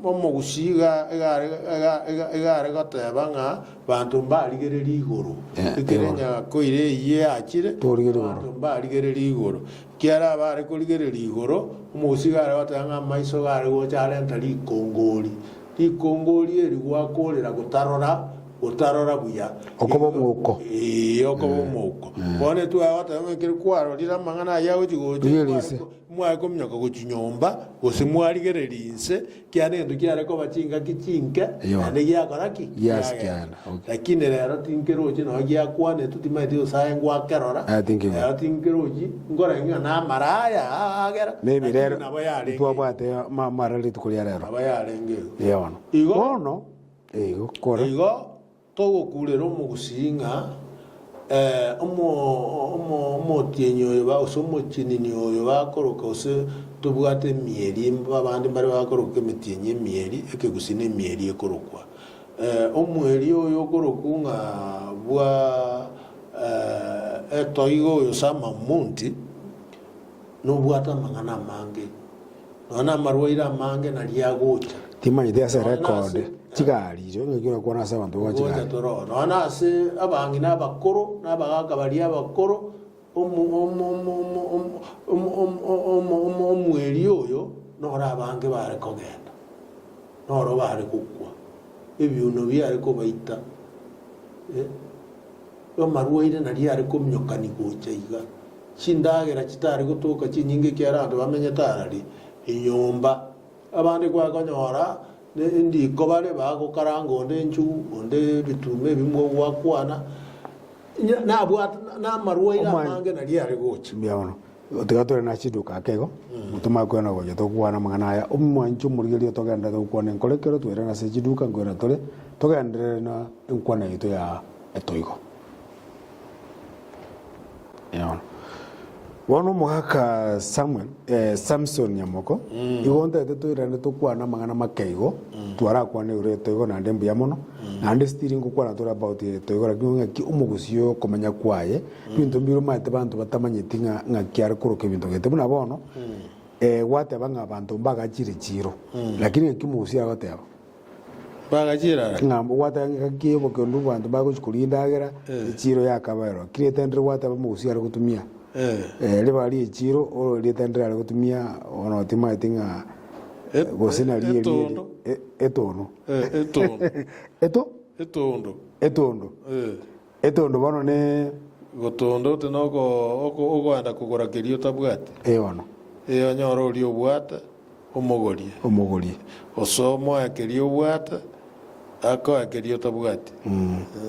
S3: omogusiga egare gateba ng'a bantu mbarigereri igoro ekere nyakoire iye achire bantu mbarigereri igoro kiara bare kurigereri igoro omogusiga are bateba ng'a maiso gare gocha arenta rikongori eri gwakorera gutarora buya
S2: okobo mwoko
S3: okobo mwoko bone twawatang'ekere kwarorira amang'ana yago chigoche mwakomnyoka gochinyomba gose mwarigererinse kiane endo kiareko bachinga kichinke ande giakoraki lakini rero tinkeroche no giakwane tutimaite osaye ngwakerora tinkerochi ngoreng'a na maraya agera
S2: maybe rero twabwate marari tukuria rero
S3: abayarenge
S2: yona igo kora
S3: igo togokurera omogusinga omotienyi oyo ose omochinini oyo bakoroka ose tobwate emieri abandi mbare bakoroka emitienyi emieri ekegusi na emieri ekorokwa omweri oyo okoroku ng'a bwa etoigo oyo samamunti nobwate amang'ana amange nona amarwaire amange nariagocha
S2: timanyite ase record chigarire ng'ekiro kwana ase abanto
S3: gocha toro nona ase abangi n'abakoro n'abagaka bari abakoro omweri oyo nora abange bare kogenda noro bare gokwa ebiuno biare kobaita marwaire na riare kumnyokani gocha iga chindagera chitari gutuka chinyinge kiara andu bamenye tarari inyomba abandi kwa konyora ndi kobare bago karanga onde nchu onde bitume bimwe gwakwana na bwat na marwaire mange na riare gocha
S2: biaono otigatore na chiduka kego mutuma kwena goja tokwana mangana ya umwanchu murigeri togenda tokwana nkolekero twera na chiduka ngora tole togendere na nkwana ito ya etoigo yaona wono muhaka Samuel Samson Nyamoko igonda tetwirane tokwana mangana makeigo twara kwane ureto igo na ndembu ya mono na ndi steering kwana tora about toigo rakinga ki umugusio komanya kwaye bintu mbiro mate bantu batamanyiti nga kyar kuruke bintu gete buna bono wate banga bantu mbaga chiro lakini kimugusia goteba
S3: bagajira
S2: ngam wata ngakibo kondu bantu bagushkulindagera chiro yakabero kiretendre wata bamugusia gutumia lebali chiro o letendre gutumia ono tima tinga gosina liye etono etondo bano ne
S3: gotondo tenoko ogwanda kugora kirio tabwate
S2: ono
S3: nyoro rio bwata omogorie osomo akirio bwata ako akirio tabwate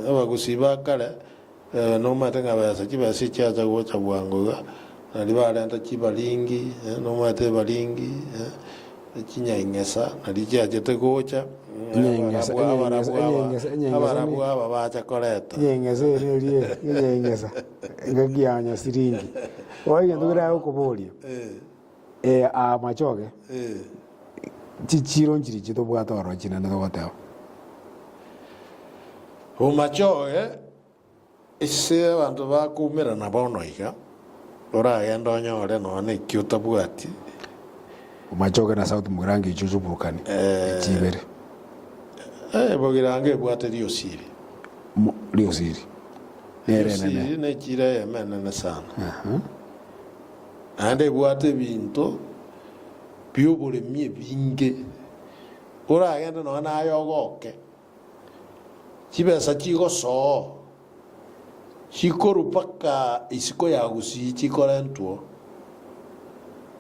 S3: abagusiba kale no matenga basa kibasi chaza gocha bwangoga nali balenta kibalingi no mate balingi kinyengesa nali chaje gocha abarabu aba bacha koleta
S2: nyengesa nyengesa ngagianya siringi oye ndura ukubolia a machoge chichiro nchiri chito bwata oro china ndo goteo
S3: o machoge ise bantu bakumira na bono iga ora gendo nyore no ne kyuta bwati
S2: o machoge na sauti murangi chuchu burukani chibere
S3: bogirange bwate rio siri nere nene ne chira yemene sana ande bwate binto biobore mie binge ora gendo no na yogoke chibesa chigo so chikoru paka isiko ya gusi chikorentwo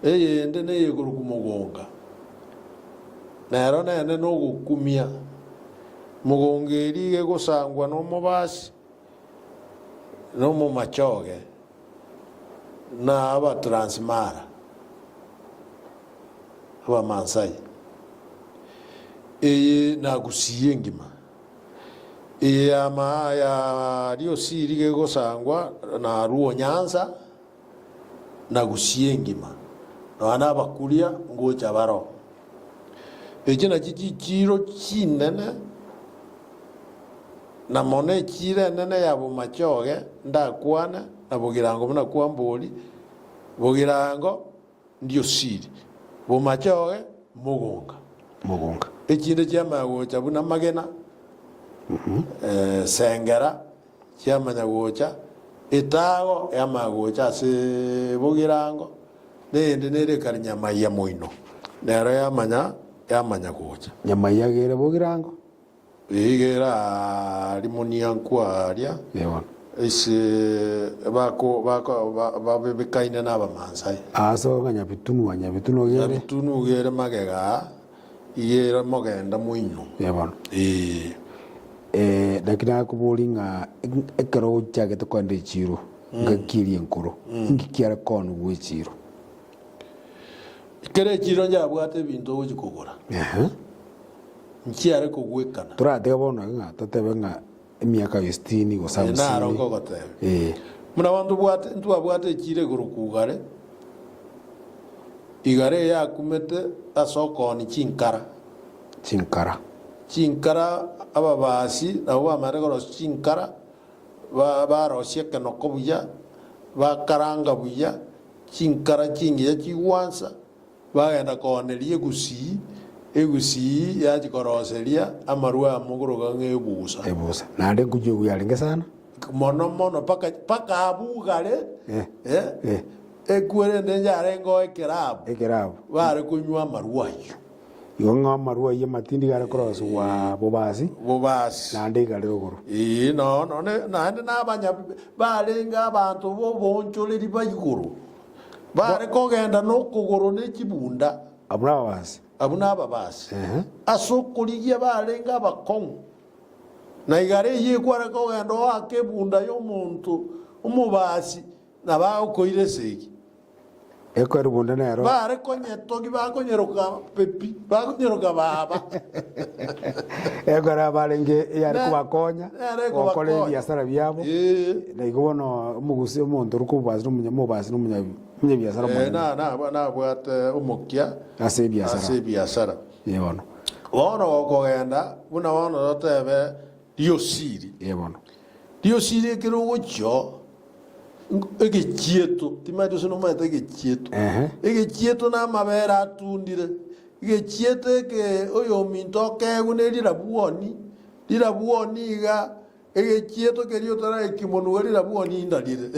S3: ende ne yeguru kumugonga nero nene no gukumia mugongeri gusangwa no mubasi no mu machoge na aba transmara aba mansai na gusiye ngima ama ya rio siri gusangwa na ruo Nyanza na gusiye ngima no ana bakuria ngocha baro ejina chichiro chinene na mone chire nene ya bumachoge ndakwana na bugirango buna kwamboli bugirango ndio siri bumachoge mugonga ekinde chama gocha buna magena sengera chamanya gocha itago yamagocha se bugirango nende nere karinyama ya moino nero yamanya gocha
S2: nyama yagere bugirango
S3: igera limonia nkwaria
S2: yewa
S3: ise babekaine na bamansai
S2: aso nyabitunu
S3: gere magega igera mogenda muino
S2: yewa dakina kubolinga ekero chage to kwande chiro ngakiri enkoro ngikiara kono gwechiro
S3: kere chiro njabwate bintu ugikugura nchiare kugwekana
S2: turate bono nga tatebe nga emiaka 60 gosabu
S3: na rongo gotebe muna bantu bwate ntwabwate chire gurukugare igare ya kumete asoko ni chinkara ababasi nabo bamare goro chinkara barosie keno kobuya bakaranga buya chinkara chingiya chiwansa bagenda konerie egusi ya chikoroseria amarua mugoroga ngebusa
S2: nande kujugu yalinge sana
S3: mono paka abugare ekwere ndenjare ngo ekerabu bare kunywa maruayo
S2: Yo ngamarua ye matindi gara cross wa bobasi na ndi gari ruguru.
S3: No na banya barenga abantu bo bonchole riba iguru. Bare kogenda no kuguru ne kibunda. Abuna babasi. Asokoligia barenga bakong. Na igare ye kwara kogenda wake bunda yo muntu umubasi na bakoire seki.
S2: Eko rubunda nero.
S3: Bare konyeto bakonyeroka pepi, bakonyeroka baba.
S2: Eko rabalenge yari kubakonya. Okole biashara byabo. Na igono muguse umuntu rukubazi n'umunyamubasi n'umunyabiashara mwe.
S3: Na bwate umukia
S2: ase
S3: biashara.
S2: Yebono.
S3: Wono okogenda buna wono dotebe diosiri.
S2: Yebono.
S3: Diosiri kirugo cho ege chieto timaito sono mata ege chieto na mabera atundire ege chieto ke oyo minto ke gunelira buoni ga ege chieto ke rio tara ikimono lira buoni indalire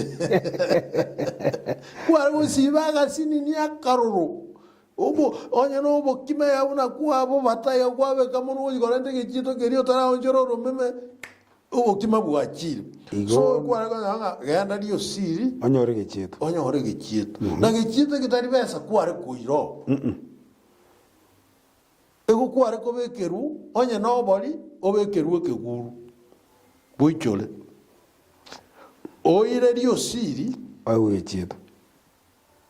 S3: kwa usibaga sinini akaroro obo onya no bo kime ya una kwa bo bataya kwa be kamono igorende ge chieto ke rio tara onjoro meme ubu kima bwakire so kwa nga genda dio siri
S2: onyore gechieto
S3: na gechieto kitari besa kware kuiro ego kware ko bekeru onye no boli obekeru ekeguru buichole oire dio siri
S2: ayo gechieto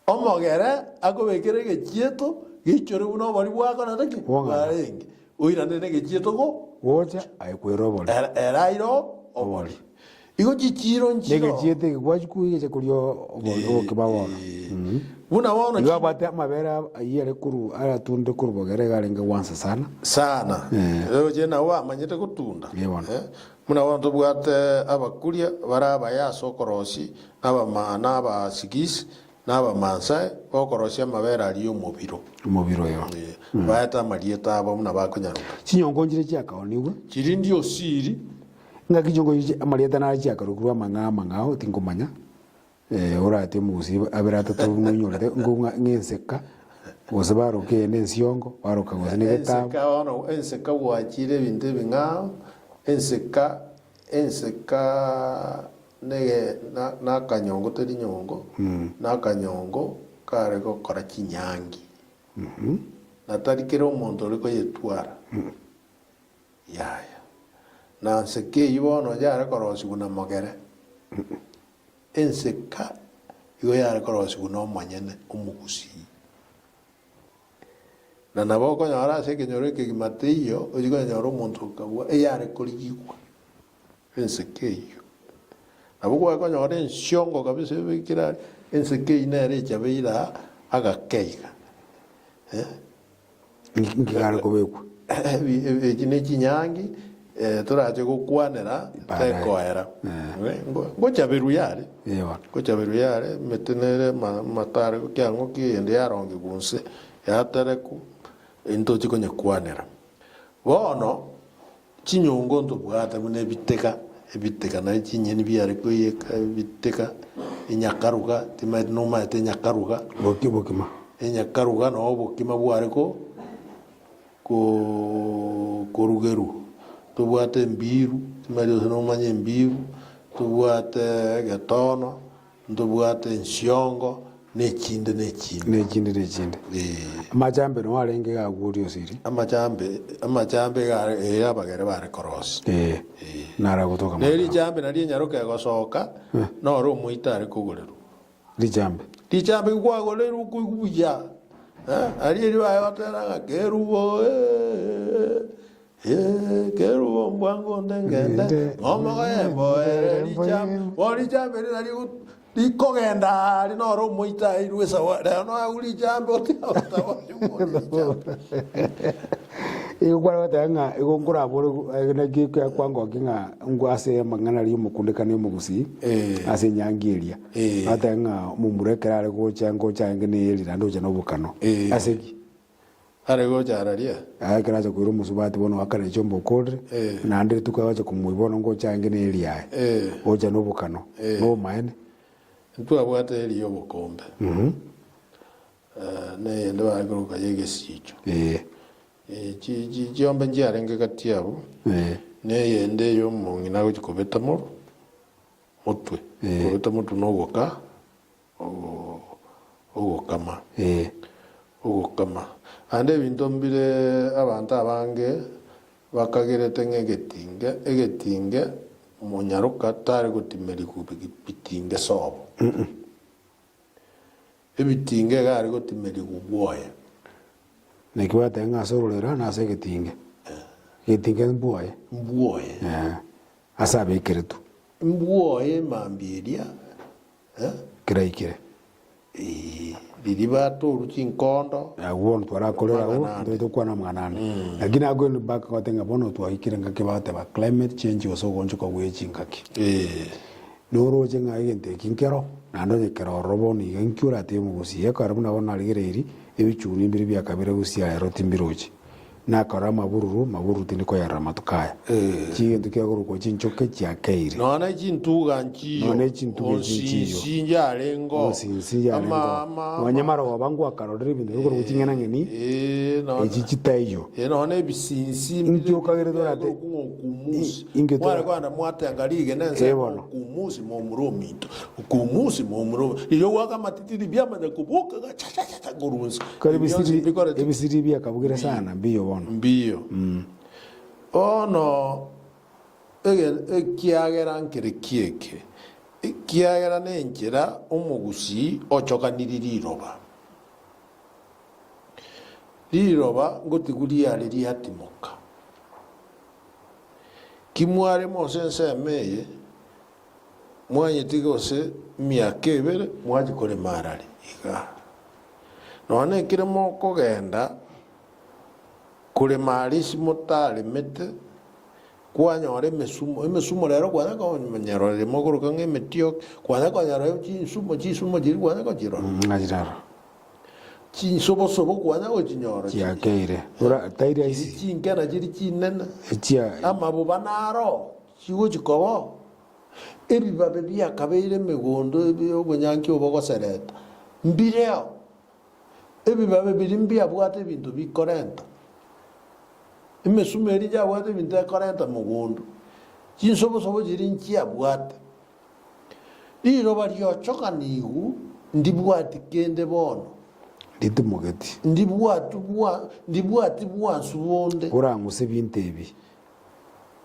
S3: omogere akobekere gechieto gichore uno boli bwako na taki barenge oira nene gechieto go
S2: wocha aikwirobole
S3: erairo oboli igo chichiro nchiro
S2: nege chiete gwachikuye chakulio oboli kibawona
S3: buna wono
S2: igo bate amabera ayere kuru aratunde kuru bogere garenga wansa sana
S3: ero jena wa manyete kutunda muna wono bwate abakuria baraba ya sokorosi abamana abasigisi naba mansai okorosia amabera ali omubiro
S2: yo
S3: baeta marieta abo muna bakonyaruka
S2: chinyongo njire chiakaoniwe
S3: chiri ndio siri
S2: nga kinyongo amarieta na chiakarukuru mangao tingomanya orate musi aberata tumunyurete ngunga ngenseka gosebaruke nensiongo baruka gosenegeta
S3: enseka ono enseka wachire binde bingao enseka nege na kanyongo teri nyongo na kanyongo kare ko kora kinyangi na tarikero omonto liko yetwara yaya na nseke ibono yare korosi guna mogere enseka igo yare korosi guna omanyene omugusi na naboko nyara se kenyore ke gimateyo ojigo nyoro omonto kabwa yare korigikwa enseke iyo abugwa ko nyore nshongo kabisa bikira enseke inere chabeira agakeiga
S2: ngigara kubekwa
S3: ekine kinyangi turaje gukwanera tekoera ngochaberu yare metenere matare kyango kiende yaronge gunse yatereku into chikonye kwanera bono chinyongo ndobwata bune biteka na chinyeni byare kuyeka biteka inyakaruga tima no mate nyakaruga
S2: bokima
S3: inyakaruga no bokima bware ko rugeru tubwate mbiru tima no manye mbiru tubwate gatono tubwate nshiongo nechinde
S2: amajambe no arenge gagurio siri
S3: amajambe ga abagere bare korosi
S2: nara gutoka
S3: neri jambe nari nyaruke gosoka no ro muitare kugureru
S2: lijambe
S3: kwa goleru kuguja ari bayo tera kerubo kerubo mbwango ndengende ngomo embo lijambe nari ikogenda rinoro muita irwesa no uli jambo tawa
S2: igwa watanga igongura boro na gike kwango kinga ngwase mangana ri mukundikane mugusi ase nyangiria atanga mumurekera ari go change ne yirira ndo jana bukano aseki
S3: are go jararia
S2: akira zo kuru musubati bono akare chombo kodre na ndiri tukawaje kumwibono ngo change ne yirira go jana bukano no maene
S3: twabwate eriyo bukombe ne ndo agruka yege sicho chiombe nchiarenge kati abo neyende yo mong'ina gochi kobeta motwe kobeta motwe nogoka ogokama ande ebinto mbire abantu abange bakagerete ng'egetinge monyaroka tare gotimeri bitinge sobo ebitinge gari gotimeri gubwoya
S2: nekiwate ng'asororera nase egetinge egetinge mbwoya ase abekire tu
S3: mbwoya emambieria
S2: kiraikire
S3: riri batoru chinkondo
S2: agwo twarakorera go ndotokwana mwanane lakini agwo ni back kwatenga bono twahikire ngake bate ba climate change osogonjo ko gwechingaki noroje ng'aigente kinkero nando nyekero roboni ngiura te mugusie karabu nabona aligereri ebichuni mbiri bya kabere gusia eroti mbiroji na karama maburu tiniko ya ramatukaya chintu kyaguru ko chinchoke kya keire
S3: nona chintuga nchiyo
S2: nona chintuga nchiyo
S3: sinjarengo
S2: wanyamara wabangu akarorera ibintu byo kuchingana ngeni echichitayo
S3: nona ebisinsi
S2: intyo kagere dorate
S3: ingeto wale kwana mwatangalige nense kumusi mo muromi iyo waka matitiri byama de kubuka cha gorunsi
S2: ebisiri bya kabugira sana mbiyo
S3: mbio ono ekiagera nkere kieke ekiagera nenchera omugusi ochokaniriri liroba ngotiguria riri atimoka kimware mosense meye mwanyetigose miaka ebere mwajikore marari iga none kiremo kogenda kure marisi motare mete kwanyore emesumo rero kwana ko nyarore mogoro kange metio kwana ko nyarore chisumo jiri kwana ko jiro
S2: ngajirara
S3: sobo kwana ko chinyoro
S2: ya keire ora tairi isi
S3: chinkana jiri chinena
S2: chia
S3: amabo banaro chigo chikobo ebibabe bya kabeire megondo ebyo bonyanki obogo sereta mbireo ebibabe birimbia bwate bintu bikorenta imesumeri ja wate bintu bikorenta mugondo chinsobo jiri nchia bwate liro bariyo chokanigu ndibwati kende bono
S2: nditumugeti
S3: ndibwati bwansubonde
S2: uranguse bintebi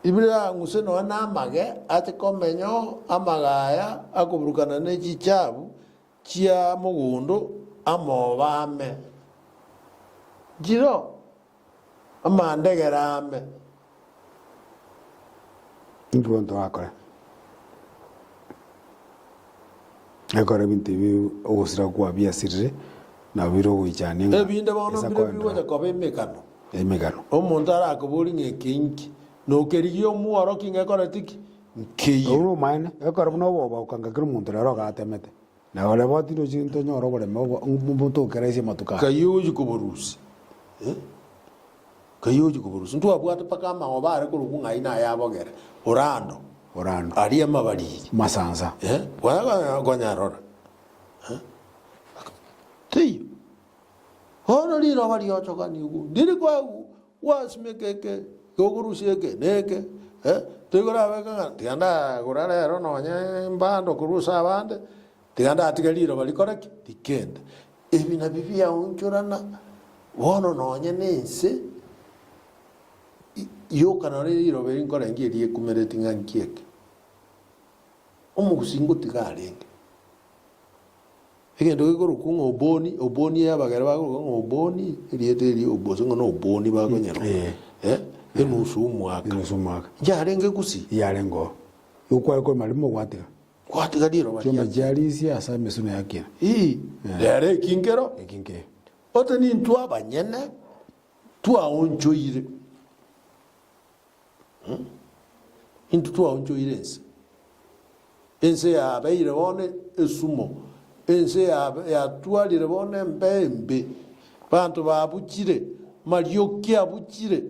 S3: ibira nguse no namage ate komenyo amagaya akuburukana nechichabu chia mugondo amobame jiro amandegerame
S2: ndibonto akora akora bintebi ogusira kwa biasirire na biro gwijane
S3: ebinde bono biro biwoja kobe emekano omuntu arakuburi ngekinki nokeriyo muoro kingekora tiki nkeyo
S2: uno mine ekora muno boba ukangakira umuntu rero gatemete na wale boti no chinto nyoro bole mbuto kerese matuka
S3: kayuji kuburusi kayuji kuburusi ntu abwate paka mahobare kurukunga ina yabogere orando ariya mabariri
S2: masanza
S3: gwanyarora tiyo hono liro bari ochokani ugu ndiri kwa wasimekeke gogurusieke neke tigora beka tiganda gurara ero nonye mbando kurusa abande tiganda atigaliro balikoraki dikenda ebina bibia unchurana wono nonye nense yoka liro berinkora ngiye kumereti ngankieke omugusingo tigarenge egendo gikoro kunga oboni yabagara bakunga oboni erieteri obosingo no oboni bakonyero enusu umwaka yarenge gusi
S2: yarengo ukwa ko malimo gwatiga
S3: diro bari
S2: choma jalisi asa mesuno yake
S3: yare kinkero
S2: ekinke
S3: otani ntu abanyene tu aonchoire intu tu aonchoire ense ya beire bone esumo ense ya tualire bone mbembe bantu babukire marioki abukire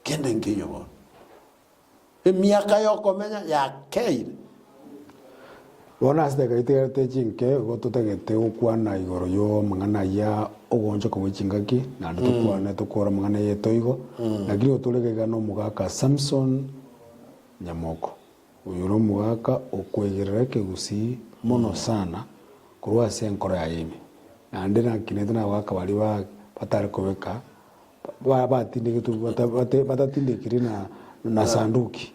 S3: kende ngeyo bono emiaka yokomenya ya keire
S2: bona ase gaite chinke gotutagete ukwana igoro yo mang'ana ya ogoncho kobwechingaki na tukwana tukora mang'ana ye toigo lakini oturegega no mugaka Samson Nyamoko uyu no mugaka okwegerera kegusi mono sana kurwa se nkoro ya yemi na ndena kinete na waka bali ba batari kobeka batinde gitu batatinde kirina na sanduki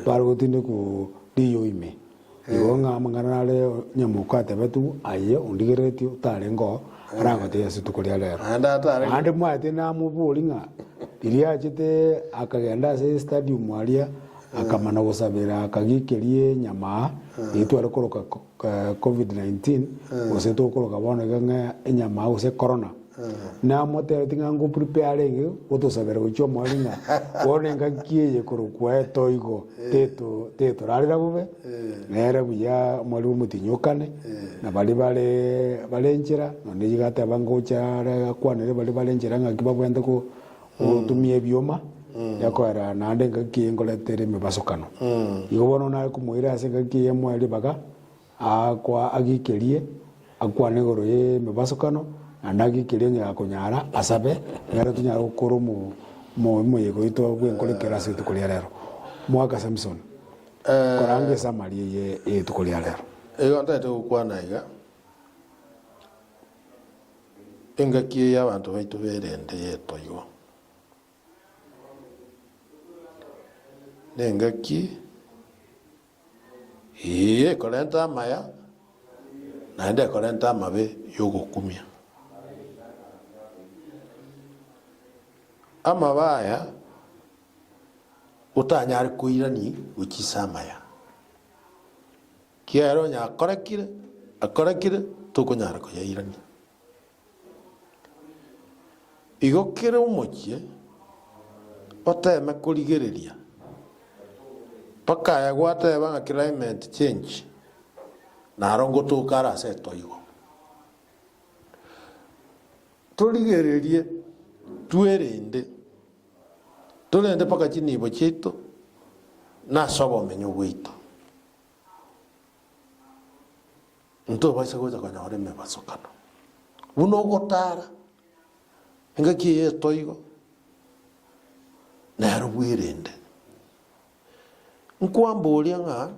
S2: bari gutinde ku diyo ime igonga mangana le Nyamoko atebetu aye undigereti utarengo aragote yesu tukulia lero ande mwate na mubulinga iria chite akagenda se stadium alia akamana gusabira akagikerie nyama itware koroka covid-19 useto koroka bona ganga enyama use corona na mote tinga ngo prepare ngi utosabira ucho mwalinga wone ngakiye korokwa toigo teto rarira bube nere buya mwali mutinyukane na bali njira none yigata bangocha kwanere bali njira ngakiba bwende ko utumie bioma yakwara nande ngakiye ngoletere mebasokano igobona na kumuira ase ngakiye mwali baga akwa agikerie akwane goro ye mebasokano anagi kirenga akonyara asabe ngara tunyara ukoro mo yego ito gwenkole kerase tukulia lero mwaka Samson korange samari ye tukulia lero
S3: ego ndate ukwana iga engaki y'abantu baitu berende yetoyo nengaki kolenta maya naende kolenta mabe yogokumia amabaya utanyari kuirani uchisamaya kiero nya akorekire tukunyara kuyairani igokere umuchie oteme kurigereria paka ya gwateba nga climate change narongo tukara seto igo turigererie twerende tulende paka chinibo chito na sobo menyo gwito nto baisa goza kana ore me basokano uno gotara engaki yeto igo na rubwirende nkwambolia nga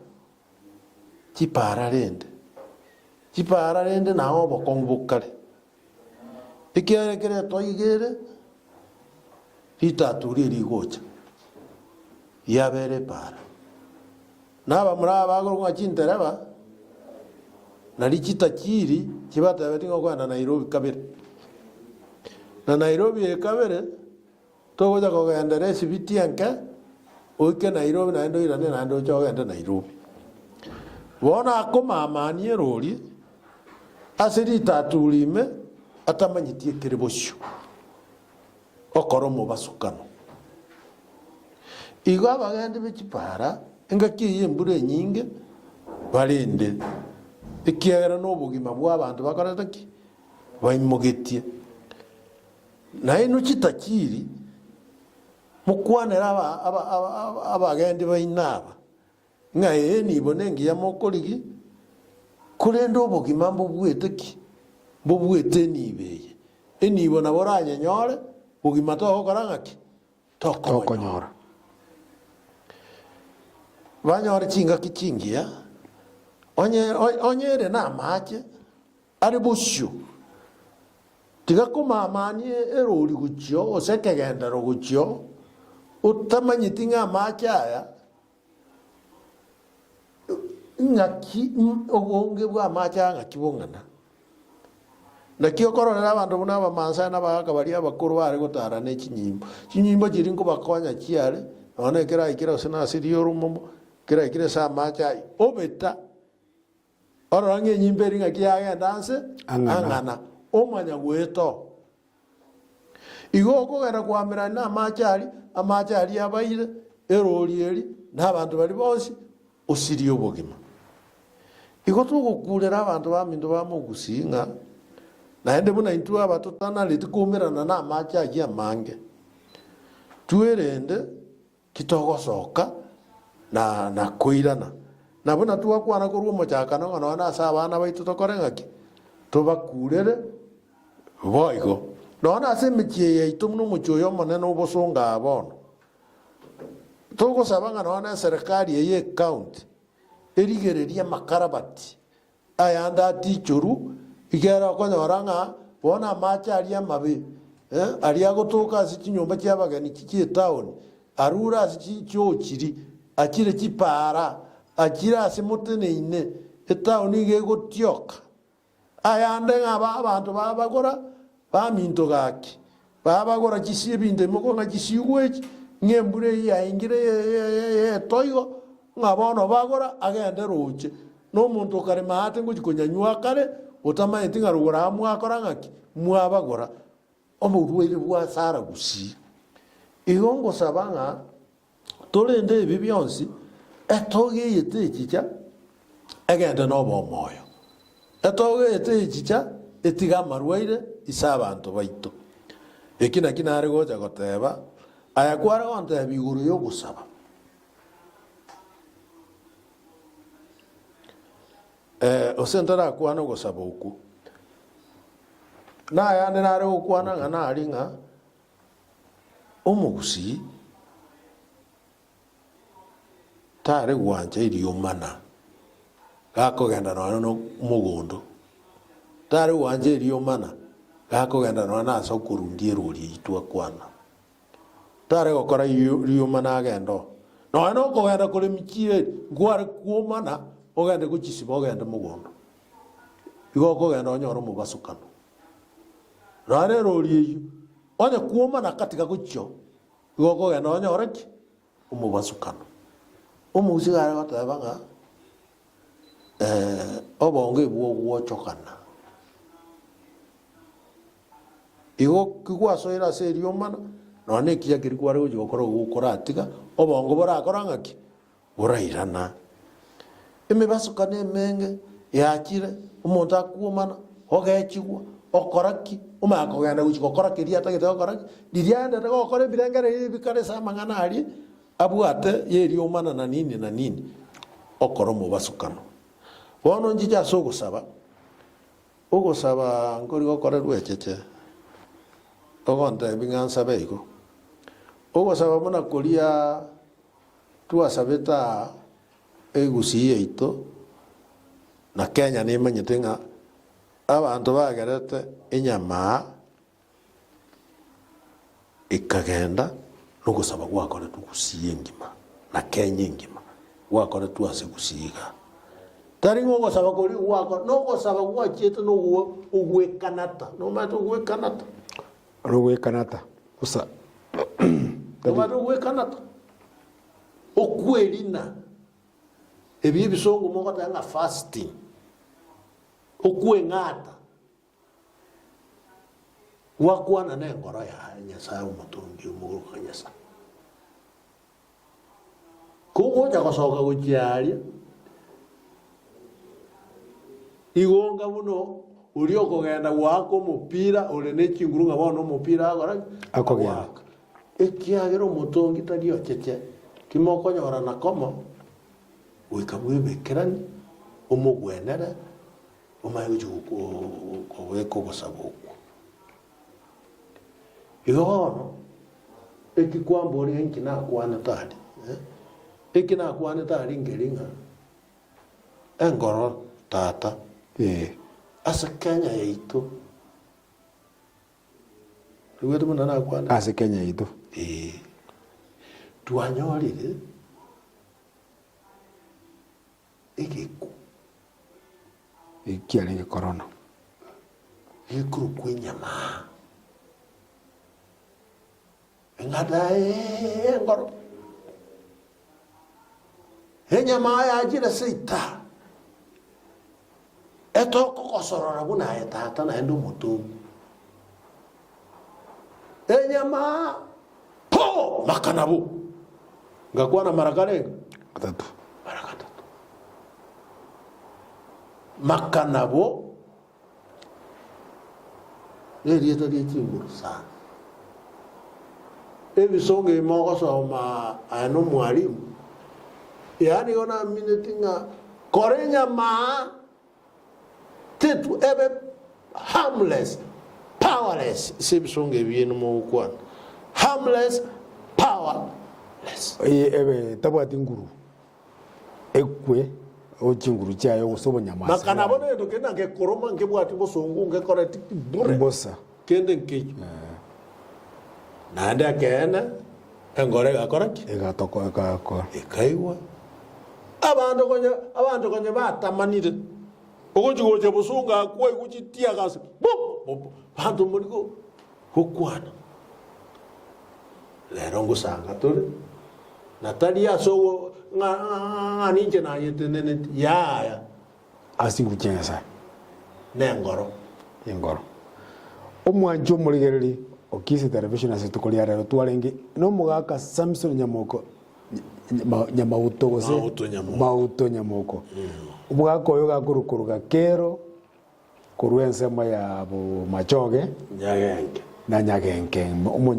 S3: chipara rende na obo kongbukale ikiare kere toigere itaturi rigocha yabere para naba muraba agorwa chintereba nari chitakiri kibata betinga kwanda Nairobi kabere na Nairobi kabere togoja kogenda resibiti anka oike Nairobi na ndo irane na ndo chogenda Nairobi wona akoma amani erori asiri taturime atamanyitie kerebosho okoro mu basukano igo abagende bechipara engaki yembure nyinge barende ikiagera no bugima bwa abantu bakorata ki baimogetie na ino chitakiri mukwanera abagende bainaba ngaye nibonengi ya mokorigi kurendo bugima mbubwete ki mbubwete nibeye enibona boranye nyore bugima to korangaki tokonyora banyore chinga kichingia onyere na mache ari bushu tiga kumamani erori guchyo osekegenda ro guchyo utamanyitinga mache aya ngaki ogonge bwa mache ngakibongana nakio korora abantu buna bamansa na bakabari abakuru bari gutara ne chinyimbo chiri ngo bakonya chiare one kira usina sirio rumo kira sa macha obeta orange nyimberi ngakiaga danse angana omanya gweto igo kogera kwamera na amachari abaire erori n'abantu bari bose osirio bogima igo tugukurera abantu bamindu bamugusinga naende buna intu abatotana litikumirana na amachari ya mange twerende kitogosoka na kuirana na buna twakwana korwa omochakano ng'ano na ase abana baito tokore ng'aki tobakurere boigo nona ase emechie yaito buna omochio oyo omonene obosonga bono togosaba ng'a nona eserikari eye ekaunti erigereria amakarabati ayande atichoru igera okonyora ng'a bono amache aria amabe aria agotoka ase chinyomba chia abageni chichie etaoni arura ase chichiochiri achire chipara achire ase moteneine etaoni iga egotioka ayande ng'a abanto babagora baminto gaki babagora chisi ebinto emoko ng'a chisiigwa echi ng'a embura eye yaingire etoigo ng'a bono bagora agende roche na omonto okarema ate ngochi konyanywa kare otamaeti ng'a rogora mwakora ng'aki mwabagora oborwaire bwa sara gusii igo ngosaba ng'a torende ebi bionsi etogeyete echicha egende noba omoyo etogeyete echicha etiga amarwaire ase abanto baito eki naki nare gocha goteba aya kware gonteba igoro ya ogosaba ose ntarakwana ogosaba oku nayande nare gokwana ng'a nari ng'a omogusii tare gwancha eriomana gakogenda nono mogondo tare gwancha eriomana gakogenda nono ase okorundia erori yaito akwana tare gokora riomana agendo nono okogenda koremichie nkware kuomana ogende gochisiba ogende mogondo igo okogenda onyora omobasukano nono erori eyio onye kuomana katika gochio igo okogenda onyora ki omobasukano omogusi gare goteba ng'a obongo ebwo ogwochokana igo kigwasoera ase eriomana nono ekiya keri kware gochi gokora gokoratiga obongo borakora ng'aki borairana emebasukano emenge yachire omonto akuomana ogechigwa okoraki omanya kogenda gochi gokora keria atagete gokora riria endete gokora ebirengere ebikare ase amang'ana arie abwate yeriomana na nini okora omobasukano bono nchiche ase ogosaba nkori gokorerwa echeche ogontebi ng'a nsabe igo ogosaba buna koria twasabete egusii yaito na Kenya nemanyete ng'a abanto bagerete enyama ikagenda nogosaba gwakoretwe gusii engima na Kenya engima gwakoretwe ase gusiiga tari ng'ogosaba kori gwakora nogosaba gwachiete ogwekanata nomanyete ogwekanata
S2: rogwekanata usa
S3: nomanyete ogwekanata okwerina ebi ebisongo mogoteba ng'a fasting okweng'ata gwakwana na engoro ya Nyasaye omotongi omogoka Nyasaye kogocha gosoka gochiaria igonga buno uri okogenda gwaka omopira ore na echinguru ng'a bono omopira agora
S2: akogenda
S3: ekiagera omotongi tari ocheche kimokonyora na komo goika bwebekerani omogwenere omaye gochi kogweka ogosaba okwo igo bono ekikwambori enki nakwanete ari eki nakwanete ari ngeri ng'a engoro tata ase Kenya yaito rigwete buna nakwana
S2: ase Kenya yaito
S3: twanyorire egeku
S2: ekiarenge corona
S3: ekuru kwenyama engada engoro enyama yajire seita etoko kosorora buna etata na endo mutungu enyama po makanabu ngakwana marakarenga
S2: atatu
S3: makanabo erieta riechinguru sana ebisonga emogosoma ano mwalimu yani ona minetinga korenya ma tetu ebe harmless powerless sibsonge bien mo kwan harmless powerless
S2: ebe tabati nguru ekwe ochinguru chayo usobo nyamasa
S3: makana bone to kena ke koroma nke bwati bosongu nke koreti bure
S2: bossa
S3: kende nkeju nanda kena engore gakoraki
S2: egatoko ekako
S3: ekaiwa abantu konye batamanire ogochigoche busunga kwa kuchitia gas bantu muliko kokwana lero ngusanga tole Natalia so ninje na yetenene ya
S2: asingu chensa
S3: nengoro
S2: ingoro omwanjo muligereri okisi television asitukolia rero twalengi no mugaka Samson Nyamoko mauto nyamoko ubwako yo gakurukuruga kero kurwensema ya bu machoge
S3: nyagenge
S2: na nyagenge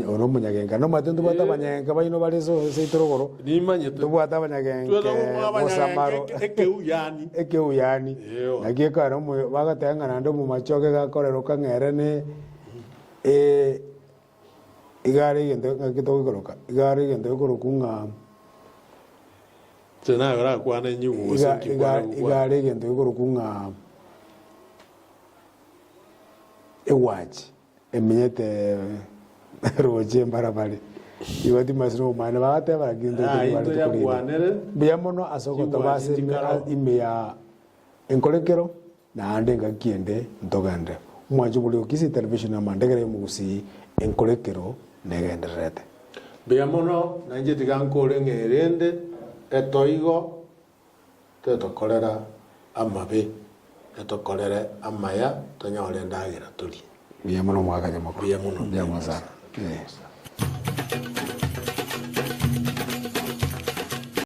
S2: ono munyagenga no matundu batabanyanga bayino balizo seitorogoro
S3: nimanye
S2: tubwata abanyagenge musamaro ekeuyani nagieka no bagatengana ndo mu machoge gakorero kang'erene igari gende ngakitogikoroka igari gende gukorokunga
S3: tena gara kwana nyugo
S2: igari gende gukorokunga ewaji eminyete roje mbarabali iwati masino mana bate baragindo biyamono asoko tobase imya enkolekero na ande ngakiende ntogande mwanjo buli okisi television amandegere mugusi enkolekero negenderete
S3: biyamono nanje tigankole ngerende etoigo tetokorera amabe etokorere amaya tonyole ndagira tuli
S2: biyamono mwaka nyamako
S3: biyamono
S2: biyamono sana